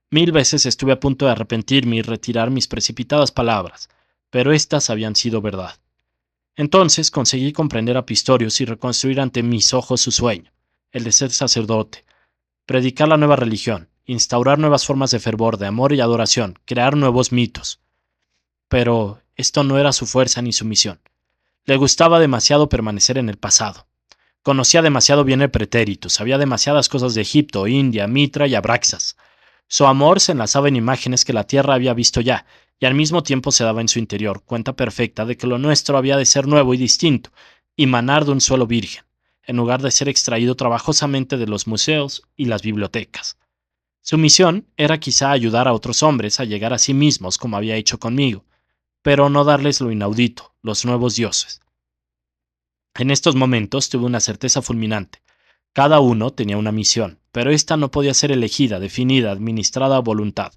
1000 veces estuve a punto de arrepentirme y retirar mis precipitadas palabras, pero éstas habían sido verdad. Entonces conseguí comprender a Pistorius y reconstruir ante mis ojos su sueño, el de ser sacerdote, predicar la nueva religión, instaurar nuevas formas de fervor, de amor y adoración, crear nuevos mitos. Pero esto no era su fuerza ni su misión. Le gustaba demasiado permanecer en el pasado. Conocía demasiado bien el pretérito, sabía demasiadas cosas de Egipto, India, Mitra y Abraxas. Su amor se enlazaba en imágenes que la tierra había visto ya, y al mismo tiempo se daba en su interior cuenta perfecta de que lo nuestro había de ser nuevo y distinto, y manar de un suelo virgen, en lugar de ser extraído trabajosamente de los museos y las bibliotecas. Su misión era quizá ayudar a otros hombres a llegar a sí mismos como había hecho conmigo, pero no darles lo inaudito, los nuevos dioses. En estos momentos tuve una certeza fulminante. Cada uno tenía una misión, pero esta no podía ser elegida, definida, administrada a voluntad.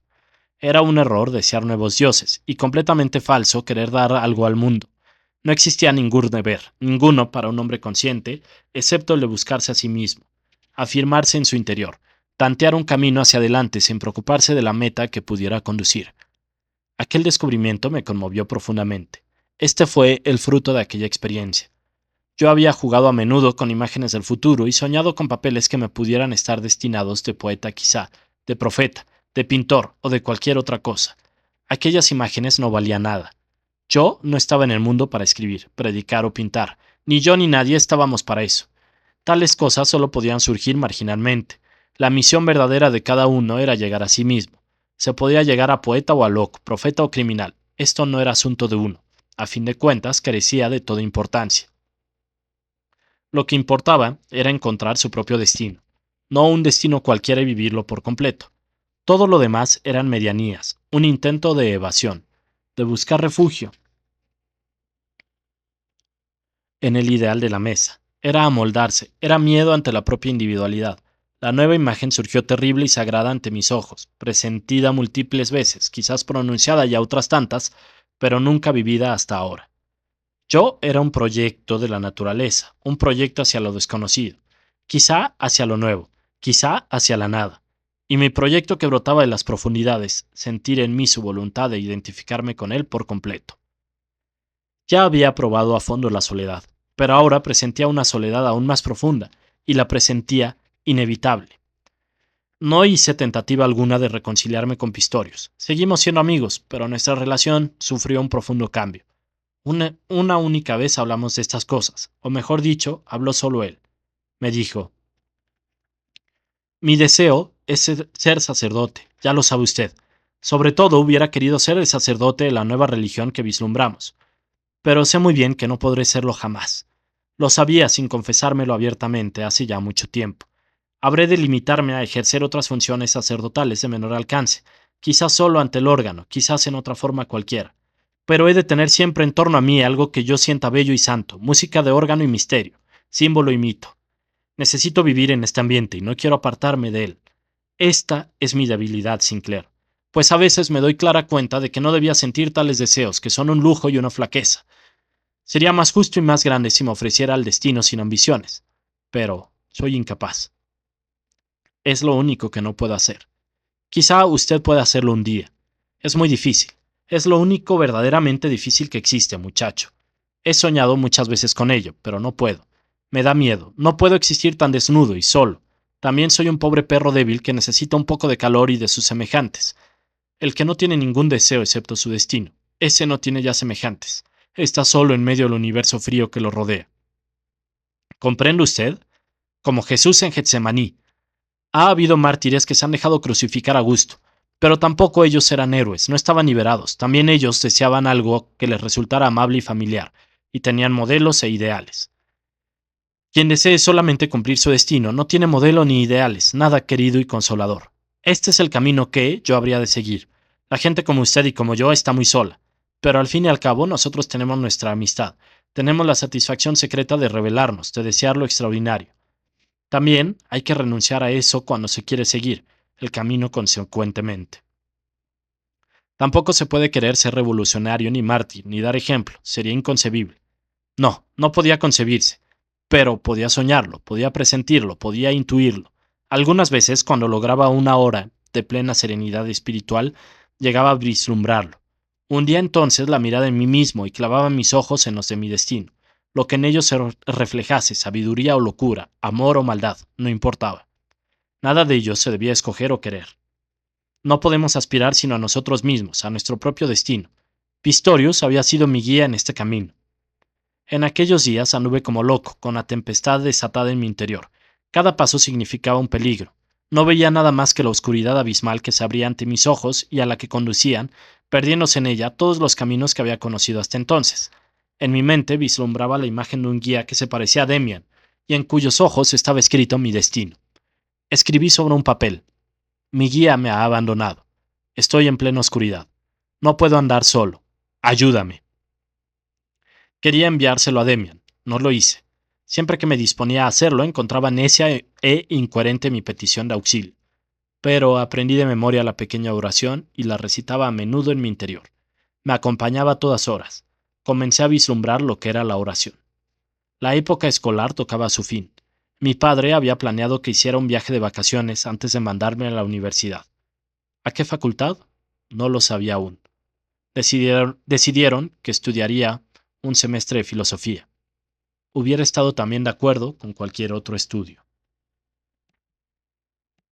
Era un error desear nuevos dioses, y completamente falso querer dar algo al mundo. No existía ningún deber, ninguno para un hombre consciente, excepto el de buscarse a sí mismo, afirmarse en su interior, tantear un camino hacia adelante sin preocuparse de la meta que pudiera conducir. Aquel descubrimiento me conmovió profundamente. Este fue el fruto de aquella experiencia. Yo había jugado a menudo con imágenes del futuro y soñado con papeles que me pudieran estar destinados de poeta quizá, de profeta, de pintor o de cualquier otra cosa. Aquellas imágenes no valían nada. Yo no estaba en el mundo para escribir, predicar o pintar. Ni yo ni nadie estábamos para eso. Tales cosas solo podían surgir marginalmente. La misión verdadera de cada uno era llegar a sí mismo. Se podía llegar a poeta o a loco, profeta o criminal. Esto no era asunto de uno. A fin de cuentas, carecía de toda importancia. Lo que importaba era encontrar su propio destino. No un destino cualquiera y vivirlo por completo. Todo lo demás eran medianías, un intento de evasión, de buscar refugio en el ideal de la mesa. Era amoldarse, era miedo ante la propia individualidad. La nueva imagen surgió terrible y sagrada ante mis ojos, presentida múltiples veces, quizás pronunciada ya otras tantas, pero nunca vivida hasta ahora. Yo era un proyecto de la naturaleza, un proyecto hacia lo desconocido, quizá hacia lo nuevo, quizá hacia la nada. Y mi proyecto que brotaba de las profundidades, sentir en mí su voluntad de identificarme con él por completo. Ya había probado a fondo la soledad, pero ahora presentía una soledad aún más profunda, y la presentía inevitable. No hice tentativa alguna de reconciliarme con Pistorius. Seguimos siendo amigos, pero nuestra relación sufrió un profundo cambio. Una única vez hablamos de estas cosas, o mejor dicho, habló solo él. Me dijo: mi deseo es ser sacerdote, ya lo sabe usted. Sobre todo hubiera querido ser el sacerdote de la nueva religión que vislumbramos. Pero sé muy bien que no podré serlo jamás. Lo sabía sin confesármelo abiertamente hace ya mucho tiempo. Habré de limitarme a ejercer otras funciones sacerdotales de menor alcance, quizás solo ante el órgano, quizás en otra forma cualquiera. Pero he de tener siempre en torno a mí algo que yo sienta bello y santo, música de órgano y misterio, símbolo y mito. Necesito vivir en este ambiente y no quiero apartarme de él. Esta es mi debilidad, Sinclair, pues a veces me doy clara cuenta de que no debía sentir tales deseos, que son un lujo y una flaqueza. Sería más justo y más grande si me ofreciera al destino sin ambiciones, pero soy incapaz. Es lo único que no puedo hacer. Quizá usted pueda hacerlo un día. Es muy difícil. Es lo único verdaderamente difícil que existe, muchacho. He soñado muchas veces con ello, pero no puedo. Me da miedo. No puedo existir tan desnudo y solo. También soy un pobre perro débil que necesita un poco de calor y de sus semejantes. El que no tiene ningún deseo excepto su destino. Ese no tiene ya semejantes. Está solo en medio del universo frío que lo rodea. ¿Comprende usted? Como Jesús en Getsemaní. Ha habido mártires que se han dejado crucificar a gusto, pero tampoco ellos eran héroes, no estaban liberados. También ellos deseaban algo que les resultara amable y familiar, y tenían modelos e ideales. Quien desee solamente cumplir su destino no tiene modelo ni ideales, nada querido y consolador. Este es el camino que yo habría de seguir. La gente como usted y como yo está muy sola, pero al fin y al cabo nosotros tenemos nuestra amistad, tenemos la satisfacción secreta de revelarnos, de desear lo extraordinario. También hay que renunciar a eso cuando se quiere seguir el camino consecuentemente. Tampoco se puede querer ser revolucionario ni mártir, ni dar ejemplo, sería inconcebible. No, no podía concebirse, pero podía soñarlo, podía presentirlo, podía intuirlo. Algunas veces, cuando lograba una hora de plena serenidad espiritual, llegaba a vislumbrarlo. Hundía entonces la mirada en mí mismo y clavaba mis ojos en los de mi destino. Lo que en ellos se reflejase, sabiduría o locura, amor o maldad, no importaba. Nada de ello se debía escoger o querer. No podemos aspirar sino a nosotros mismos, a nuestro propio destino. Pistorius había sido mi guía en este camino. En aquellos días anduve como loco, con la tempestad desatada en mi interior. Cada paso significaba un peligro. No veía nada más que la oscuridad abismal que se abría ante mis ojos y a la que conducían, perdiéndose en ella todos los caminos que había conocido hasta entonces. En mi mente vislumbraba la imagen de un guía que se parecía a Demian, y en cuyos ojos estaba escrito mi destino. Escribí sobre un papel: mi guía me ha abandonado. Estoy en plena oscuridad. No puedo andar solo. Ayúdame. Quería enviárselo a Demian. No lo hice. Siempre que me disponía a hacerlo, encontraba necia e incoherente mi petición de auxilio. Pero aprendí de memoria la pequeña oración y la recitaba a menudo en mi interior. Me acompañaba a todas horas. Comencé a vislumbrar lo que era la oración. La época escolar tocaba a su fin. Mi padre había planeado que hiciera un viaje de vacaciones antes de mandarme a la universidad. ¿A qué facultad? No lo sabía aún. Decidieron que estudiaría un semestre de filosofía. Hubiera estado también de acuerdo con cualquier otro estudio.